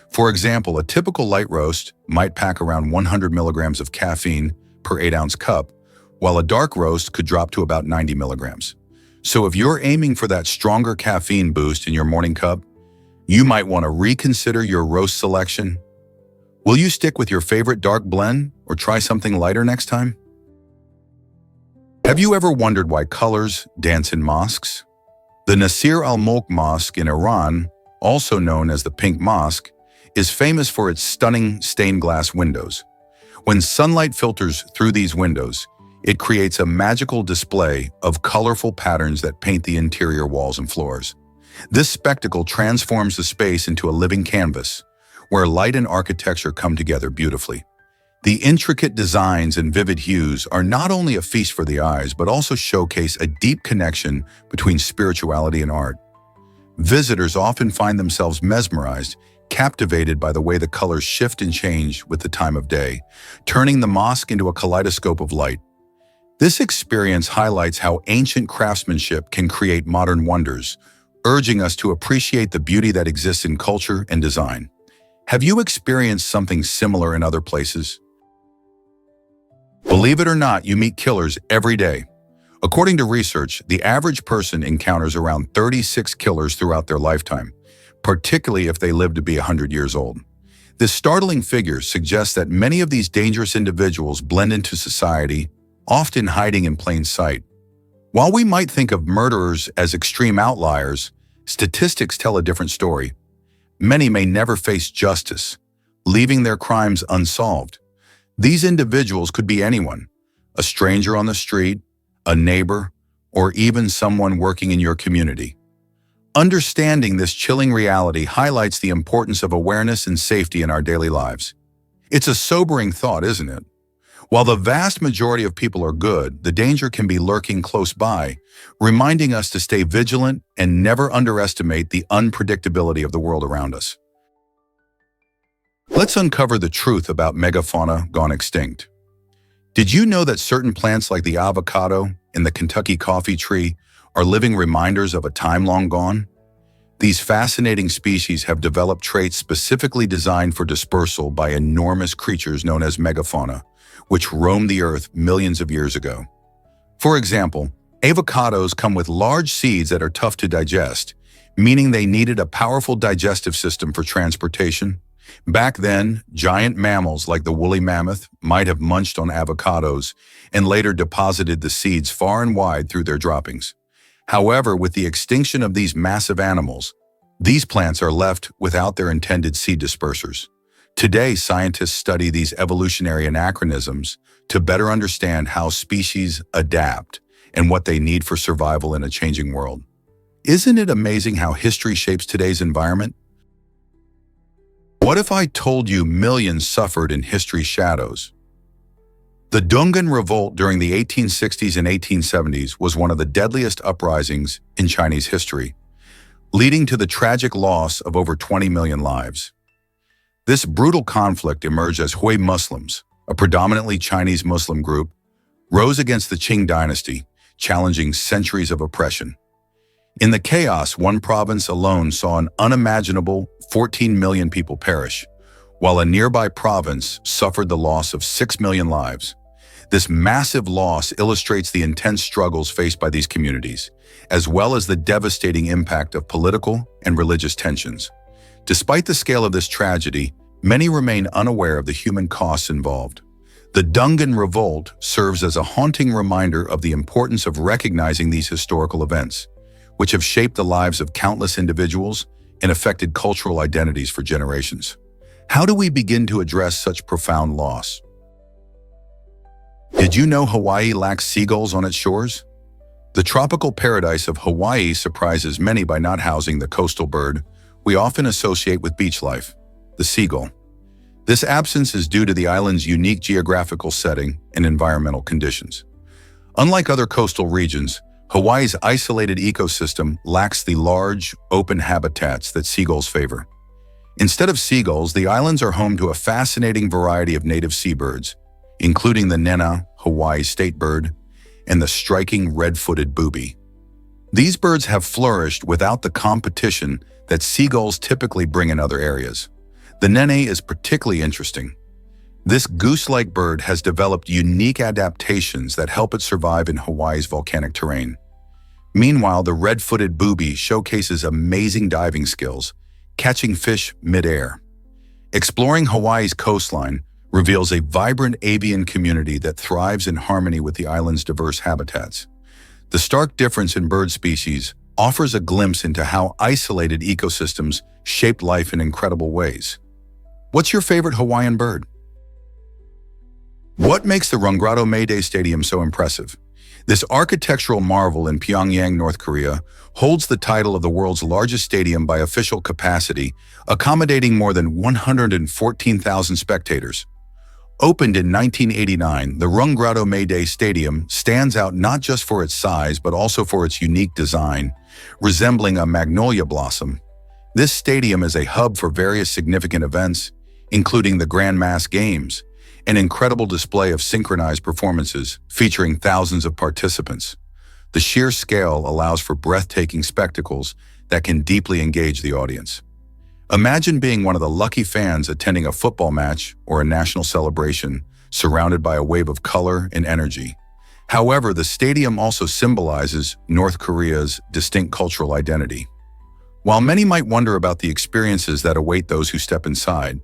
For example, a typical light roast might pack around 100 milligrams of caffeine per 8-ounce cup, while a dark roast could drop to about 90 milligrams. So if you're aiming for that stronger caffeine boost in your morning cup, you might want to reconsider your roast selection. Will you stick with your favorite dark blend or try something lighter next time? Have you ever wondered why colors dance in mosques? The Nasir al-Mulk Mosque in Iran, also known as the Pink Mosque, is famous for its stunning stained glass windows. When sunlight filters through these windows, it creates a magical display of colorful patterns that paint the interior walls and floors. This spectacle transforms the space into a living canvas, where light and architecture come together beautifully. The intricate designs and vivid hues are not only a feast for the eyes, but also showcase a deep connection between spirituality and art. Visitors often find themselves mesmerized, captivated by the way the colors shift and change with the time of day, turning the mosque into a kaleidoscope of light. This experience highlights how ancient craftsmanship can create modern wonders, urging us to appreciate the beauty that exists in culture and design. Have you experienced something similar in other places? Believe it or not, you meet killers every day. According to research, the average person encounters around 36 killers throughout their lifetime, particularly if they live to be 100 years old. This startling figure suggests that many of these dangerous individuals blend into society, often hiding in plain sight. While we might think of murderers as extreme outliers, statistics tell a different story. Many may never face justice, leaving their crimes unsolved. These individuals could be anyone, a stranger on the street, a neighbor, or even someone working in your community. Understanding this chilling reality highlights the importance of awareness and safety in our daily lives. It's a sobering thought, isn't it? While the vast majority of people are good, the danger can be lurking close by, reminding us to stay vigilant and never underestimate the unpredictability of the world around us. Let's uncover the truth about megafauna gone extinct. Did you know that certain plants like the avocado and the Kentucky coffee tree are living reminders of a time long gone? These fascinating species have developed traits specifically designed for dispersal by enormous creatures known as megafauna, which roamed the earth millions of years ago. For example, avocados come with large seeds that are tough to digest, meaning they needed a powerful digestive system for transportation. Back then, giant mammals like the woolly mammoth might have munched on avocados and later deposited the seeds far and wide through their droppings. However, with the extinction of these massive animals, these plants are left without their intended seed dispersers. Today, scientists study these evolutionary anachronisms to better understand how species adapt and what they need for survival in a changing world. Isn't it amazing how history shapes today's environment? What if I told you millions suffered in history's shadows? The Dungan Revolt during the 1860s and 1870s was one of the deadliest uprisings in Chinese history, leading to the tragic loss of over 20 million lives. This brutal conflict emerged as Hui Muslims, a predominantly Chinese Muslim group, rose against the Qing dynasty, challenging centuries of oppression. In the chaos, one province alone saw an unimaginable 14 million people perish, while a nearby province suffered the loss of 6 million lives. This massive loss illustrates the intense struggles faced by these communities, as well as the devastating impact of political and religious tensions. Despite the scale of this tragedy, many remain unaware of the human costs involved. The Dungan Revolt serves as a haunting reminder of the importance of recognizing these historical events, which have shaped the lives of countless individuals and affected cultural identities for generations. How do we begin to address such profound loss? Did you know Hawaii lacks seagulls on its shores? The tropical paradise of Hawaii surprises many by not housing the coastal bird we often associate with beach life, the seagull. This absence is due to the island's unique geographical setting and environmental conditions. Unlike other coastal regions, Hawaii's isolated ecosystem lacks the large, open habitats that seagulls favor. Instead of seagulls, the islands are home to a fascinating variety of native seabirds, including the nena, Hawaii state bird, and the striking red-footed booby. These birds have flourished without the competition that seagulls typically bring in other areas. The nene is particularly interesting. This goose-like bird has developed unique adaptations that help it survive in Hawaii's volcanic terrain. Meanwhile, the red-footed booby showcases amazing diving skills, catching fish mid-air. Exploring Hawaii's coastline reveals a vibrant avian community that thrives in harmony with the island's diverse habitats. The stark difference in bird species offers a glimpse into how isolated ecosystems shape life in incredible ways. What's your favorite Hawaiian bird? What makes the Rungrado Mayday Stadium so impressive? This architectural marvel in Pyongyang, North Korea, holds the title of the world's largest stadium by official capacity, accommodating more than 114,000 spectators. Opened in 1989, the Rungrado Mayday Stadium stands out not just for its size but also for its unique design, resembling a magnolia blossom. This stadium is a hub for various significant events, including the Grand Mass Games, an incredible display of synchronized performances featuring thousands of participants. The sheer scale allows for breathtaking spectacles that can deeply engage the audience. Imagine being one of the lucky fans attending a football match or a national celebration, surrounded by a wave of color and energy. However, the stadium also symbolizes North Korea's distinct cultural identity. While many might wonder about the experiences that await those who step inside,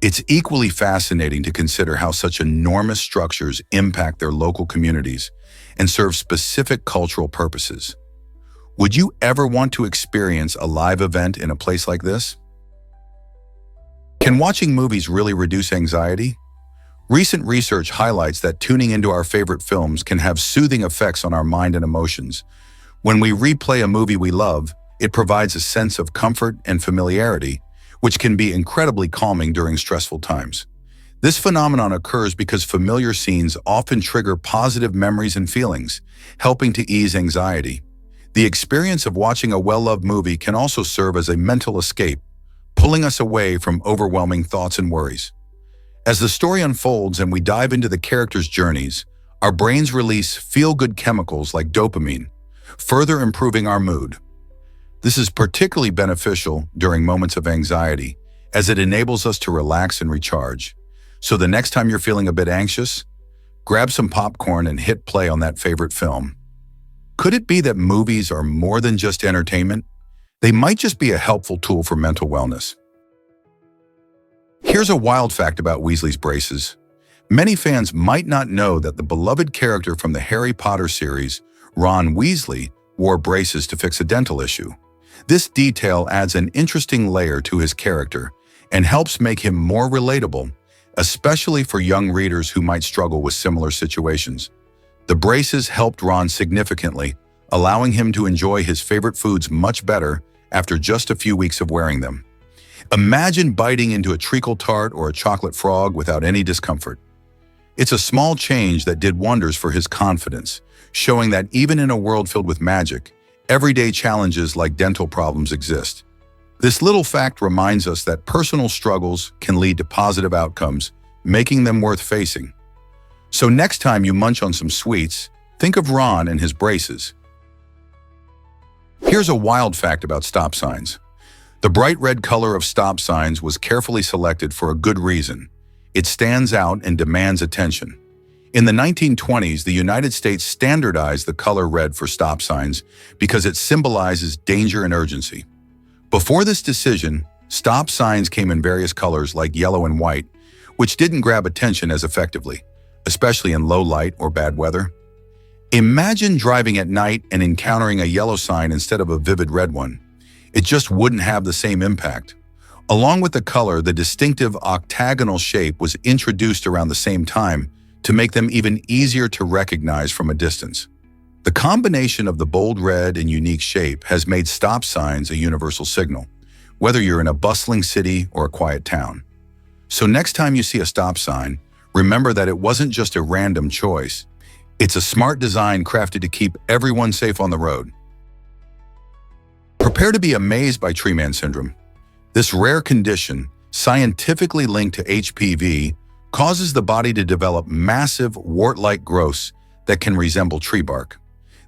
it's equally fascinating to consider how such enormous structures impact their local communities and serve specific cultural purposes. Would you ever want to experience a live event in a place like this? Can watching movies really reduce anxiety? Recent research highlights that tuning into our favorite films can have soothing effects on our mind and emotions. When we replay a movie we love, it provides a sense of comfort and familiarity, which can be incredibly calming during stressful times. This phenomenon occurs because familiar scenes often trigger positive memories and feelings, helping to ease anxiety. The experience of watching a well-loved movie can also serve as a mental escape, pulling us away from overwhelming thoughts and worries. As the story unfolds and we dive into the characters' journeys, our brains release feel-good chemicals like dopamine, further improving our mood. This is particularly beneficial during moments of anxiety, as it enables us to relax and recharge. So the next time you're feeling a bit anxious, grab some popcorn and hit play on that favorite film. Could it be that movies are more than just entertainment? They might just be a helpful tool for mental wellness. Here's a wild fact about Weasley's braces. Many fans might not know that the beloved character from the Harry Potter series, Ron Weasley, wore braces to fix a dental issue. This detail adds an interesting layer to his character and helps make him more relatable, especially for young readers who might struggle with similar situations. The braces helped Ron significantly, allowing him to enjoy his favorite foods much better after just a few weeks of wearing them. Imagine biting into a treacle tart or a chocolate frog without any discomfort. It's a small change that did wonders for his confidence, showing that even in a world filled with magic, everyday challenges like dental problems exist. This little fact reminds us that personal struggles can lead to positive outcomes, making them worth facing. So next time you munch on some sweets, Think of Ron and his braces. Here's a wild fact about stop signs. The bright red color of stop signs was carefully selected for a good reason. It stands out and demands attention. In the 1920s, the United States standardized the color red for stop signs because it symbolizes danger and urgency. Before this decision, stop signs came in various colors like yellow and white, which didn't grab attention as effectively, especially in low light or bad weather. Imagine driving at night and encountering a yellow sign instead of a vivid red one. It just wouldn't have the same impact. Along with the color, the distinctive octagonal shape was introduced around the same time to make them even easier to recognize from a distance. The combination of the bold red and unique shape has made stop signs a universal signal, whether you're in a bustling city or a quiet town. So next time you see a stop sign, remember that it wasn't just a random choice. It's a smart design crafted to keep everyone safe on the road. Prepare to be amazed by tree man syndrome. This rare condition, scientifically linked to HPV, causes the body to develop massive wart-like growths that can resemble tree bark.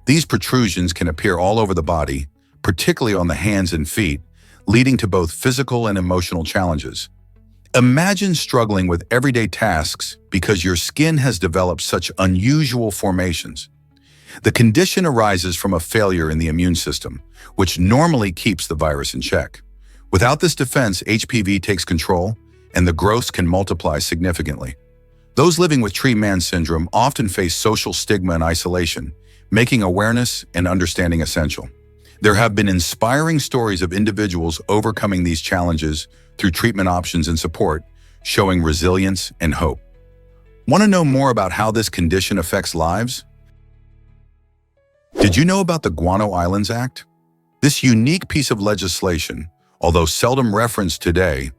These protrusions can appear all over the body, particularly on the hands and feet, leading to both physical and emotional challenges. Imagine struggling with everyday tasks because your skin has developed such unusual formations. The condition arises from a failure in the immune system, which normally keeps the virus in check. Without this defense, HPV takes control, and the growths can multiply significantly. Those living with tree man syndrome often face social stigma and isolation, making awareness and understanding essential. There have been inspiring stories of individuals overcoming these challenges through treatment options and support, showing resilience and hope. Want to know more about how this condition affects lives? Did you know about the Guano Islands Act? This unique piece of legislation, although seldom referenced today,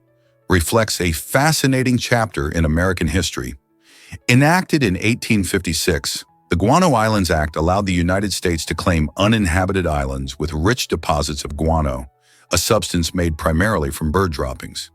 reflects a fascinating chapter in American history. Enacted in 1856, the Guano Islands Act allowed the United States to claim uninhabited islands with rich deposits of guano, a substance made primarily from bird droppings.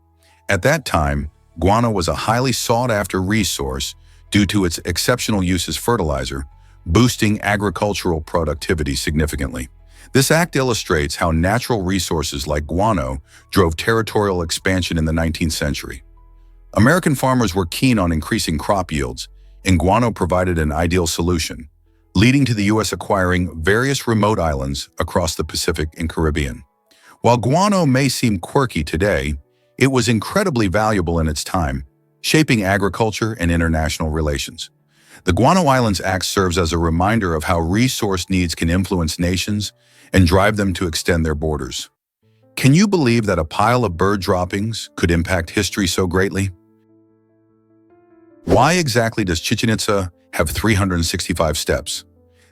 At that time, guano was a highly sought-after resource due to its exceptional use as fertilizer, boosting agricultural productivity significantly. This act illustrates how natural resources like guano drove territorial expansion in the 19th century. American farmers were keen on increasing crop yields, and guano provided an ideal solution, leading to the U.S. acquiring various remote islands across the Pacific and Caribbean. While guano may seem quirky today, it was incredibly valuable in its time, shaping agriculture and international relations. The Guano Islands Act serves as a reminder of how resource needs can influence nations and drive them to extend their borders. Can you believe that a pile of bird droppings could impact history so greatly? Why exactly does Chichen Itza have 365 steps?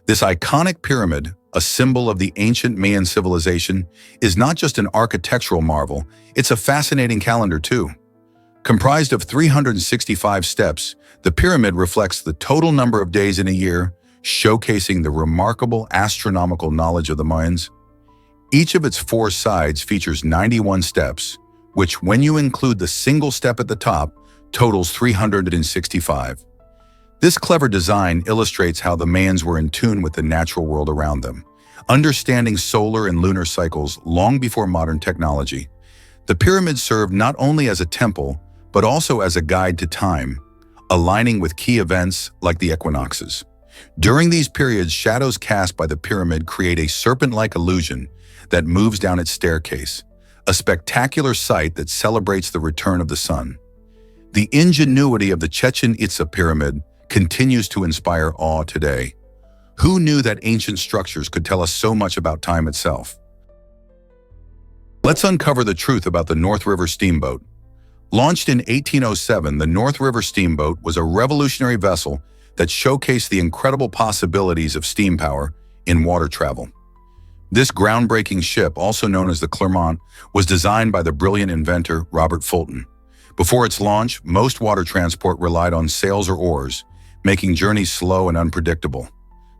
This iconic pyramid, a symbol of the ancient Mayan civilization, is not just an architectural marvel, it's a fascinating calendar too. Comprised of 365 steps, the pyramid reflects the total number of days in a year, showcasing the remarkable astronomical knowledge of the Mayans. Each of its 4 sides features 91 steps, which, when you include the single step at the top, totals 365. This clever design illustrates how the Mayans were in tune with the natural world around them, understanding solar and lunar cycles long before modern technology. The pyramid served not only as a temple, but also as a guide to time, aligning with key events like the equinoxes. During these periods, shadows cast by the pyramid create a serpent-like illusion that moves down its staircase, a spectacular sight that celebrates the return of the sun. The ingenuity of the Chichen Itza pyramid continues to inspire awe today. Who knew that ancient structures could tell us so much about time itself? Let's uncover the truth about the North River Steamboat. Launched in 1807, the North River Steamboat was a revolutionary vessel that showcased the incredible possibilities of steam power in water travel. This groundbreaking ship, also known as the Clermont, was designed by the brilliant inventor Robert Fulton. Before its launch, most water transport relied on sails or oars, making journeys slow and unpredictable.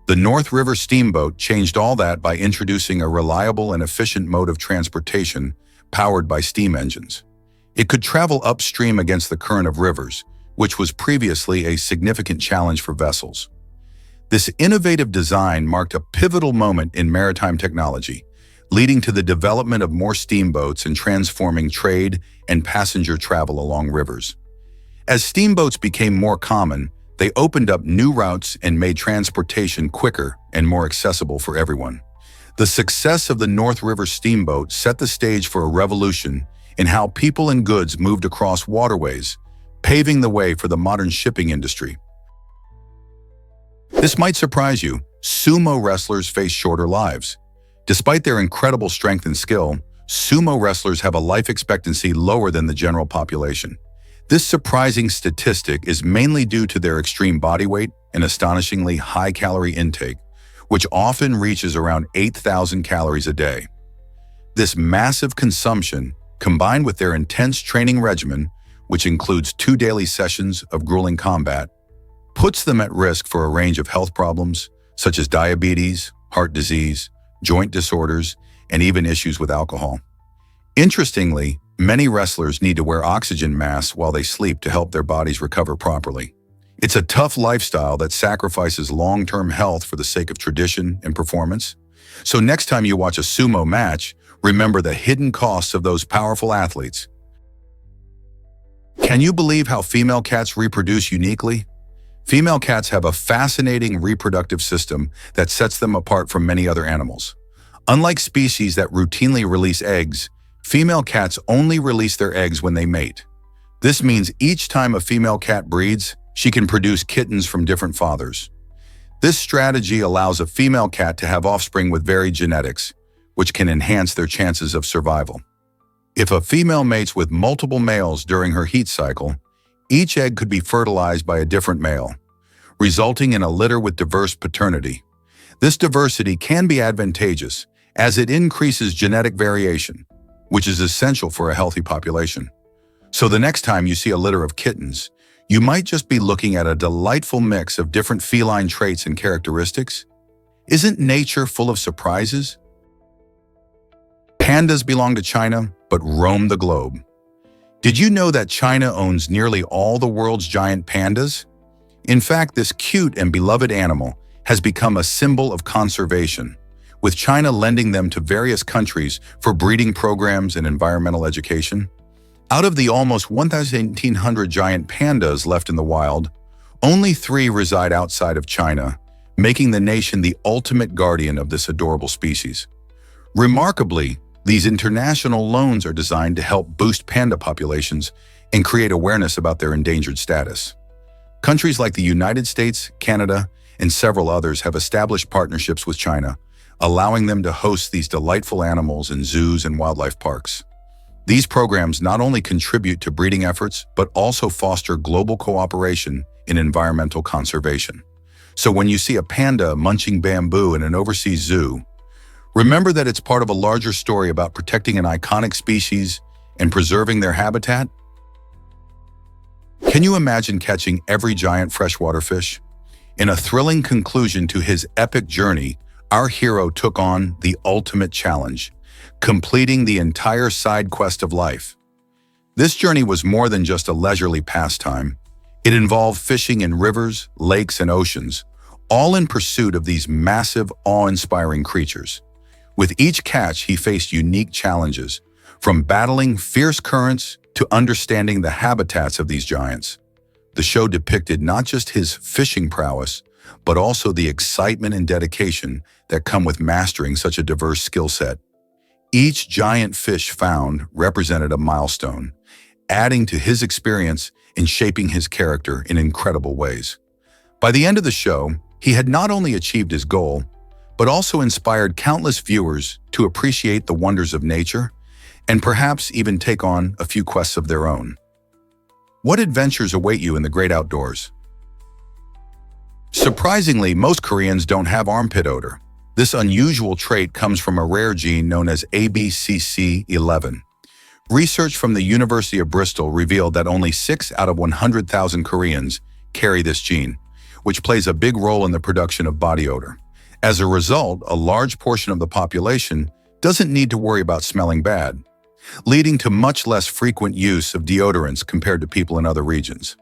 The North River Steamboat changed all that by introducing a reliable and efficient mode of transportation powered by steam engines. It could travel upstream against the current of rivers, which was previously a significant challenge for vessels. This innovative design marked a pivotal moment in maritime technology, leading to the development of more steamboats and transforming trade and passenger travel along rivers. As steamboats became more common, they opened up new routes and made transportation quicker and more accessible for everyone. The success of the North River steamboat set the stage for a revolution in how people and goods moved across waterways, paving the way for the modern shipping industry. This might surprise you. Sumo wrestlers face shorter lives. Despite their incredible strength and skill, sumo wrestlers have a life expectancy lower than the general population. This surprising statistic is mainly due to their extreme body weight and astonishingly high calorie intake, which often reaches around 8,000 calories a day. This massive consumption, combined with their intense training regimen, which includes 2 daily sessions of grueling combat, puts them at risk for a range of health problems such as diabetes, heart disease, joint disorders, and even issues with alcohol. Interestingly, many wrestlers need to wear oxygen masks while they sleep to help their bodies recover properly. It's a tough lifestyle that sacrifices long-term health for the sake of tradition and performance. So next time you watch a sumo match, remember the hidden costs of those powerful athletes. Can you believe how female cats reproduce uniquely? Female cats have a fascinating reproductive system that sets them apart from many other animals. Unlike species that routinely release eggs, female cats only release their eggs when they mate. This means each time a female cat breeds, she can produce kittens from different fathers. This strategy allows a female cat to have offspring with varied genetics, which can enhance their chances of survival. If a female mates with multiple males during her heat cycle, each egg could be fertilized by a different male, resulting in a litter with diverse paternity. This diversity can be advantageous as it increases genetic variation, which is essential for a healthy population. So the next time you see a litter of kittens, you might just be looking at a delightful mix of different feline traits and characteristics. Isn't nature full of surprises? Pandas belong to China, but roam the globe. Did you know that China owns nearly all the world's giant pandas? In fact, this cute and beloved animal has become a symbol of conservation, with China lending them to various countries for breeding programs and environmental education. Out of the almost 1,800 giant pandas left in the wild, only 3 reside outside of China, making the nation the ultimate guardian of this adorable species. Remarkably, these international loans are designed to help boost panda populations and create awareness about their endangered status. Countries like the United States, Canada, and several others have established partnerships with China, allowing them to host these delightful animals in zoos and wildlife parks. These programs not only contribute to breeding efforts, but also foster global cooperation in environmental conservation. So when you see a panda munching bamboo in an overseas zoo, remember that it's part of a larger story about protecting an iconic species and preserving their habitat. Can you imagine catching every giant freshwater fish? In a thrilling conclusion to his epic journey, our hero took on the ultimate challenge, completing the entire side quest of life. This journey was more than just a leisurely pastime. It involved fishing in rivers, lakes, and oceans, all in pursuit of these massive, awe-inspiring creatures. With each catch, he faced unique challenges, from battling fierce currents to understanding the habitats of these giants. The show depicted not just his fishing prowess, but also the excitement and dedication that come with mastering such a diverse skill set. Each giant fish found represented a milestone, adding to his experience in shaping his character in incredible ways. By the end of the show, he had not only achieved his goal, but also inspired countless viewers to appreciate the wonders of nature and perhaps even take on a few quests of their own. What adventures await you in the great outdoors? Surprisingly, most Koreans don't have armpit odor. This unusual trait comes from a rare gene known as ABCC11. Research from the University of Bristol revealed that only 6 out of 100,000 Koreans carry this gene, which plays a big role in the production of body odor. As a result, a large portion of the population doesn't need to worry about smelling bad, leading to much less frequent use of deodorants compared to people in other regions.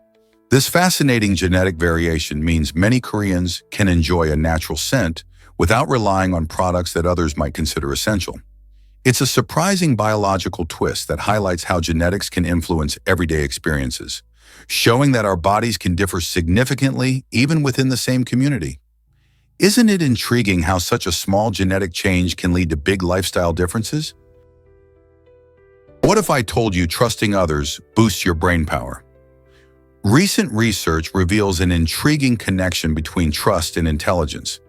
This fascinating genetic variation means many Koreans can enjoy a natural scent without relying on products that others might consider essential. It's a surprising biological twist that highlights how genetics can influence everyday experiences, showing that our bodies can differ significantly even within the same community. Isn't it intriguing how such a small genetic change can lead to big lifestyle differences? What if I told you trusting others boosts your brain power? Recent research reveals an intriguing connection between trust and intelligence.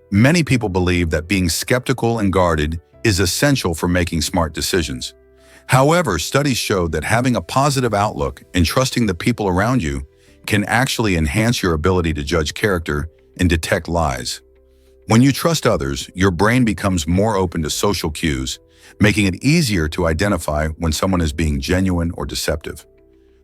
Many people believe that being skeptical and guarded is essential for making smart decisions. However, studies show that having a positive outlook and trusting the people around you can actually enhance your ability to judge character and detect lies. When you trust others, your brain becomes more open to social cues, making it easier to identify when someone is being genuine or deceptive.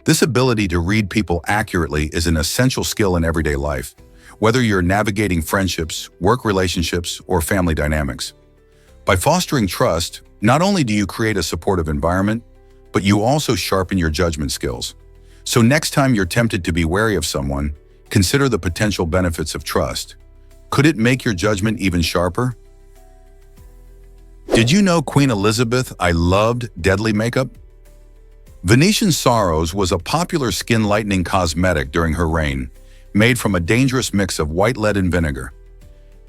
This ability to read people accurately is an essential skill in everyday life, whether you're navigating friendships, work relationships, or family dynamics. By fostering trust, not only do you create a supportive environment, but you also sharpen your judgment skills. So next time you're tempted to be wary of someone, consider the potential benefits of trust. Could it make your judgment even sharper? Did you know Queen Elizabeth I loved deadly makeup? Venetian Sorrows was a popular skin-lightening cosmetic during her reign, made from a dangerous mix of white lead and vinegar.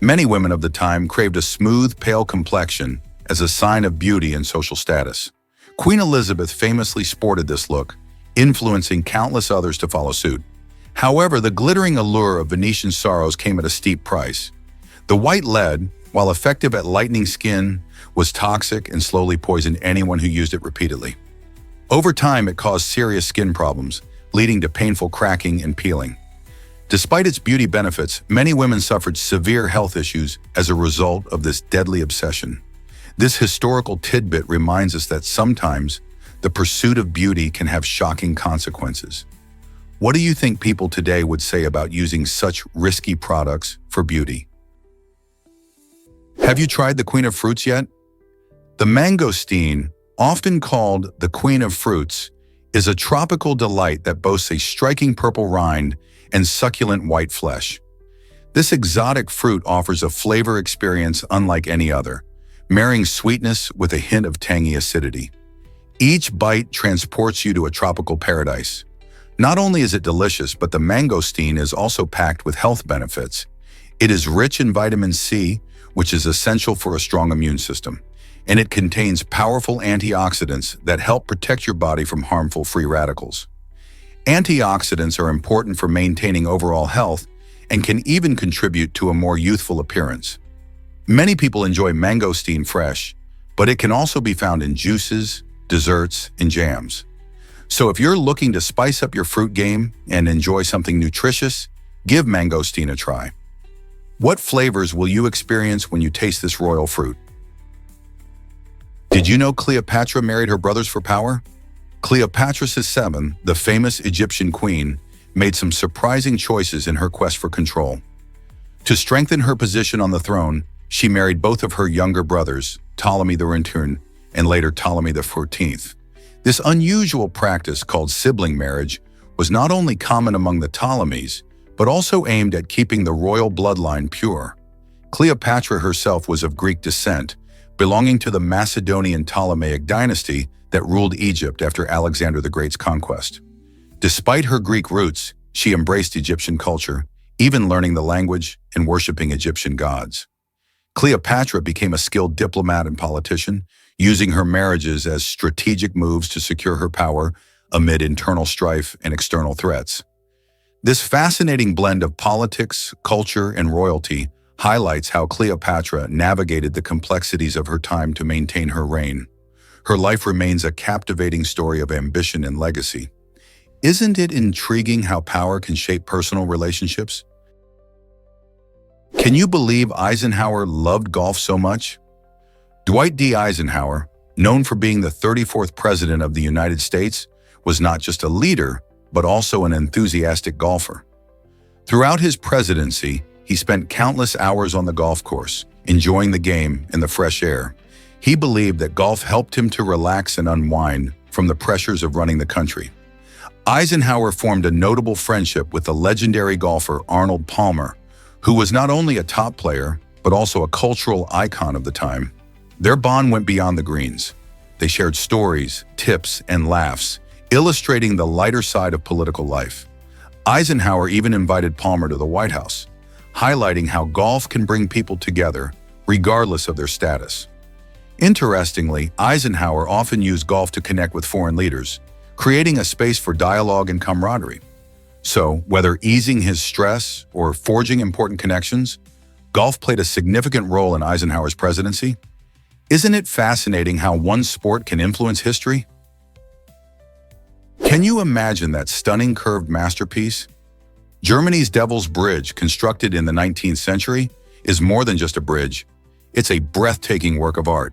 Many women of the time craved a smooth, pale complexion as a sign of beauty and social status. Queen Elizabeth famously sported this look, influencing countless others to follow suit. However, the glittering allure of Venetian Sorrows came at a steep price. The white lead, while effective at lightening skin, was toxic and slowly poisoned anyone who used it repeatedly. Over time, it caused serious skin problems, leading to painful cracking and peeling. Despite its beauty benefits, many women suffered severe health issues as a result of this deadly obsession. This historical tidbit reminds us that sometimes the pursuit of beauty can have shocking consequences. What do you think people today would say about using such risky products for beauty? Have you tried the Queen of Fruits yet? The mangosteen, often called the Queen of Fruits, is a tropical delight that boasts a striking purple rind and succulent white flesh. This exotic fruit offers a flavor experience unlike any other, marrying sweetness with a hint of tangy acidity. Each bite transports you to a tropical paradise. Not only is it delicious, but the mangosteen is also packed with health benefits. It is rich in vitamin C, which is essential for a strong immune system, and it contains powerful antioxidants that help protect your body from harmful free radicals. Antioxidants are important for maintaining overall health and can even contribute to a more youthful appearance. Many people enjoy mangosteen fresh, but it can also be found in juices, desserts, and jams. So if you're looking to spice up your fruit game and enjoy something nutritious, give mangosteen a try. What flavors will you experience when you taste this royal fruit? Did you know Cleopatra married her brothers for power? Cleopatra VII, the famous Egyptian queen, made some surprising choices in her quest for control. To strengthen her position on the throne, she married both of her younger brothers, Ptolemy the Rentun and later Ptolemy the XIV. This unusual practice, called sibling marriage, was not only common among the Ptolemies, but also aimed at keeping the royal bloodline pure. Cleopatra herself was of Greek descent, belonging to the Macedonian Ptolemaic dynasty that ruled Egypt after Alexander the Great's conquest. Despite her Greek roots, she embraced Egyptian culture, even learning the language and worshiping Egyptian gods. Cleopatra became a skilled diplomat and politician, using her marriages as strategic moves to secure her power amid internal strife and external threats. This fascinating blend of politics, culture, and royalty highlights how Cleopatra navigated the complexities of her time to maintain her reign. Her life remains a captivating story of ambition and legacy. Isn't it intriguing how power can shape personal relationships? Can you believe Eisenhower loved golf so much? Dwight D. Eisenhower, known for being the 34th President of the United States, was not just a leader, but also an enthusiastic golfer. Throughout his presidency, he spent countless hours on the golf course, enjoying the game and the fresh air. He believed that golf helped him to relax and unwind from the pressures of running the country. Eisenhower formed a notable friendship with the legendary golfer Arnold Palmer, who was not only a top player, but also a cultural icon of the time. Their bond went beyond the greens. They shared stories, tips, and laughs, illustrating the lighter side of political life. Eisenhower even invited Palmer to the White House, highlighting how golf can bring people together, regardless of their status. Interestingly, Eisenhower often used golf to connect with foreign leaders, creating a space for dialogue and camaraderie. So, whether easing his stress or forging important connections, golf played a significant role in Eisenhower's presidency. Isn't it fascinating how one sport can influence history? Can you imagine that stunning curved masterpiece? Germany's Devil's Bridge, constructed in the 19th century, is more than just a bridge. It's a breathtaking work of art.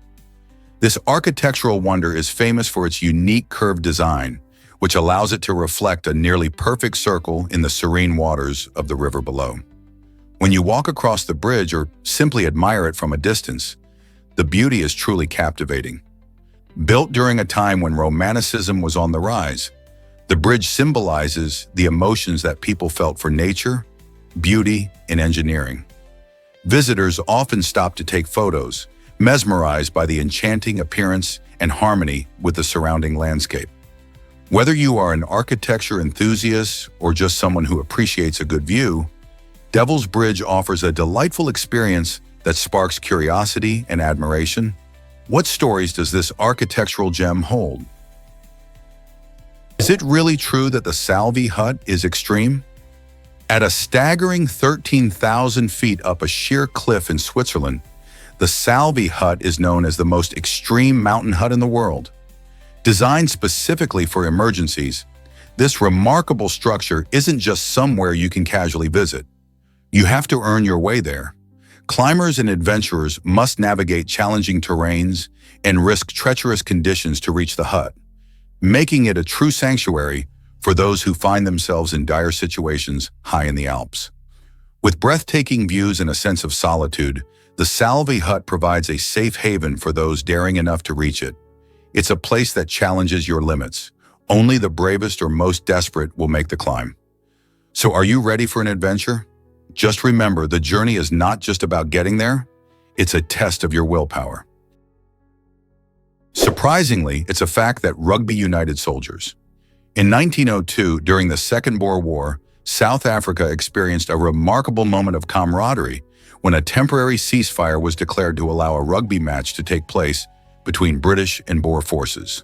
This architectural wonder is famous for its unique curved design, which allows it to reflect a nearly perfect circle in the serene waters of the river below. When you walk across the bridge or simply admire it from a distance, the beauty is truly captivating. Built during a time when Romanticism was on the rise, the bridge symbolizes the emotions that people felt for nature, beauty, and engineering. Visitors often stop to take photos, mesmerized by the enchanting appearance and harmony with the surrounding landscape. Whether you are an architecture enthusiast or just someone who appreciates a good view, Devil's Bridge offers a delightful experience that sparks curiosity and admiration. What stories does this architectural gem hold? Is it really true that the Salvi hut is extreme? At a staggering 13,000 feet up a sheer cliff in Switzerland, the Salvi hut is known as the most extreme mountain hut in the world. Designed specifically for emergencies, this remarkable structure isn't just somewhere you can casually visit. You have to earn your way there. Climbers and adventurers must navigate challenging terrains and risk treacherous conditions to reach the hut, making it a true sanctuary for those who find themselves in dire situations high in the Alps. With breathtaking views and a sense of solitude, the Salvi hut provides a safe haven for those daring enough to reach it. It's a place that challenges your limits. Only the bravest or most desperate will make the climb. So are you ready for an adventure? Just remember, the journey is not just about getting there, it's a test of your willpower. Surprisingly, it's a fact that rugby united soldiers. In 1902, during the Second Boer War, South Africa experienced a remarkable moment of camaraderie when a temporary ceasefire was declared to allow a rugby match to take place between British and Boer forces.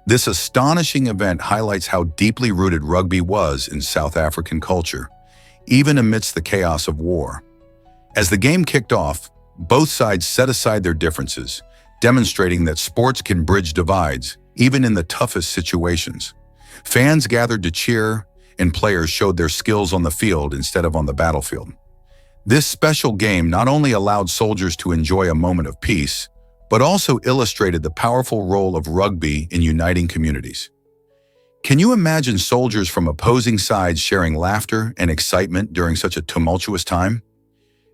This astonishing event highlights how deeply rooted rugby was in South African culture, even amidst the chaos of war. As the game kicked off, both sides set aside their differences, demonstrating that sports can bridge divides, even in the toughest situations. Fans gathered to cheer, and players showed their skills on the field instead of on the battlefield. This special game not only allowed soldiers to enjoy a moment of peace, but also illustrated the powerful role of rugby in uniting communities. Can you imagine soldiers from opposing sides sharing laughter and excitement during such a tumultuous time?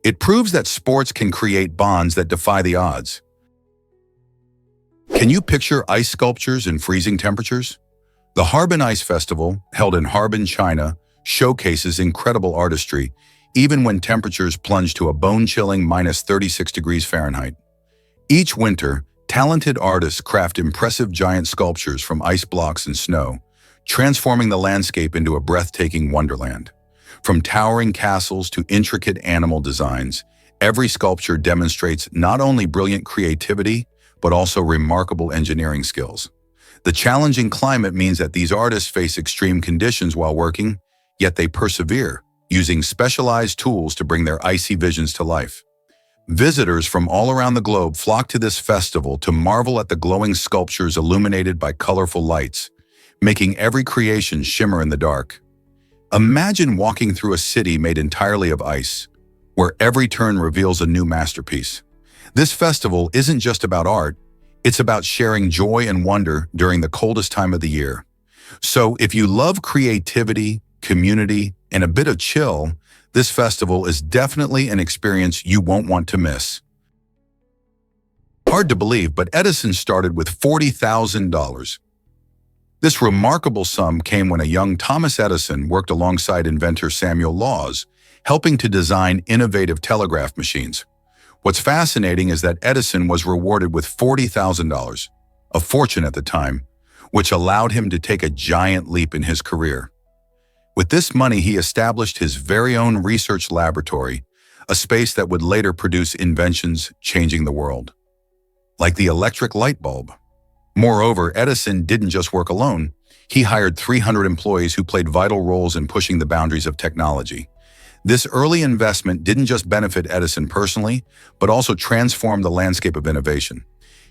It proves that sports can create bonds that defy the odds. Can you picture ice sculptures in freezing temperatures? The Harbin Ice Festival, held in Harbin, China, showcases incredible artistry, even when temperatures plunge to a bone-chilling -36 degrees Fahrenheit. Each winter, talented artists craft impressive giant sculptures from ice blocks and snow, transforming the landscape into a breathtaking wonderland. From towering castles to intricate animal designs, every sculpture demonstrates not only brilliant creativity, but also remarkable engineering skills. The challenging climate means that these artists face extreme conditions while working, yet they persevere, using specialized tools to bring their icy visions to life. Visitors from all around the globe flock to this festival to marvel at the glowing sculptures illuminated by colorful lights, making every creation shimmer in the dark. Imagine walking through a city made entirely of ice, where every turn reveals a new masterpiece. This festival isn't just about art, it's about sharing joy and wonder during the coldest time of the year. So if you love creativity, community, and a bit of chill, this festival is definitely an experience you won't want to miss. Hard to believe, but Edison started with $40,000. This remarkable sum came when a young Thomas Edison worked alongside inventor Samuel Laws, helping to design innovative telegraph machines. What's fascinating is that Edison was rewarded with $40,000, a fortune at the time, which allowed him to take a giant leap in his career. With this money, he established his very own research laboratory, a space that would later produce inventions changing the world, like the electric light bulb. Moreover, Edison didn't just work alone. He hired 300 employees who played vital roles in pushing the boundaries of technology. This early investment didn't just benefit Edison personally, but also transformed the landscape of innovation.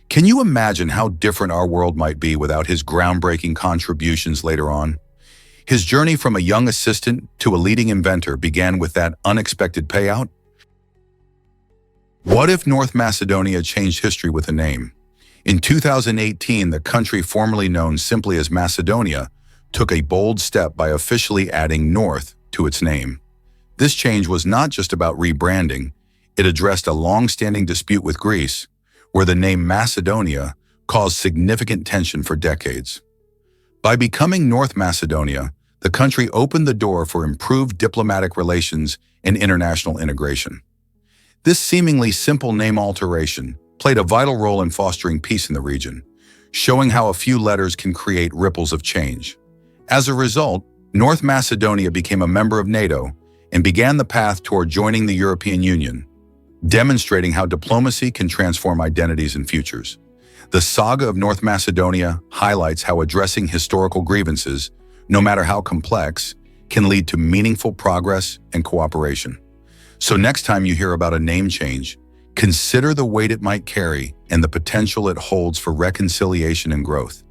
Can you imagine how different our world might be without his groundbreaking contributions later on? His journey from a young assistant to a leading inventor began with that unexpected payout. What if North Macedonia changed history with a name? In 2018, the country formerly known simply as Macedonia took a bold step by officially adding North to its name. This change was not just about rebranding, it addressed a long-standing dispute with Greece, where the name Macedonia caused significant tension for decades. By becoming North Macedonia, the country opened the door for improved diplomatic relations and international integration. This seemingly simple name alteration played a vital role in fostering peace in the region, showing how a few letters can create ripples of change. As a result, North Macedonia became a member of NATO and began the path toward joining the European Union, demonstrating how diplomacy can transform identities and futures. The saga of North Macedonia highlights how addressing historical grievances, no matter how complex, can lead to meaningful progress and cooperation. So next time you hear about a name change, consider the weight it might carry and the potential it holds for reconciliation and growth.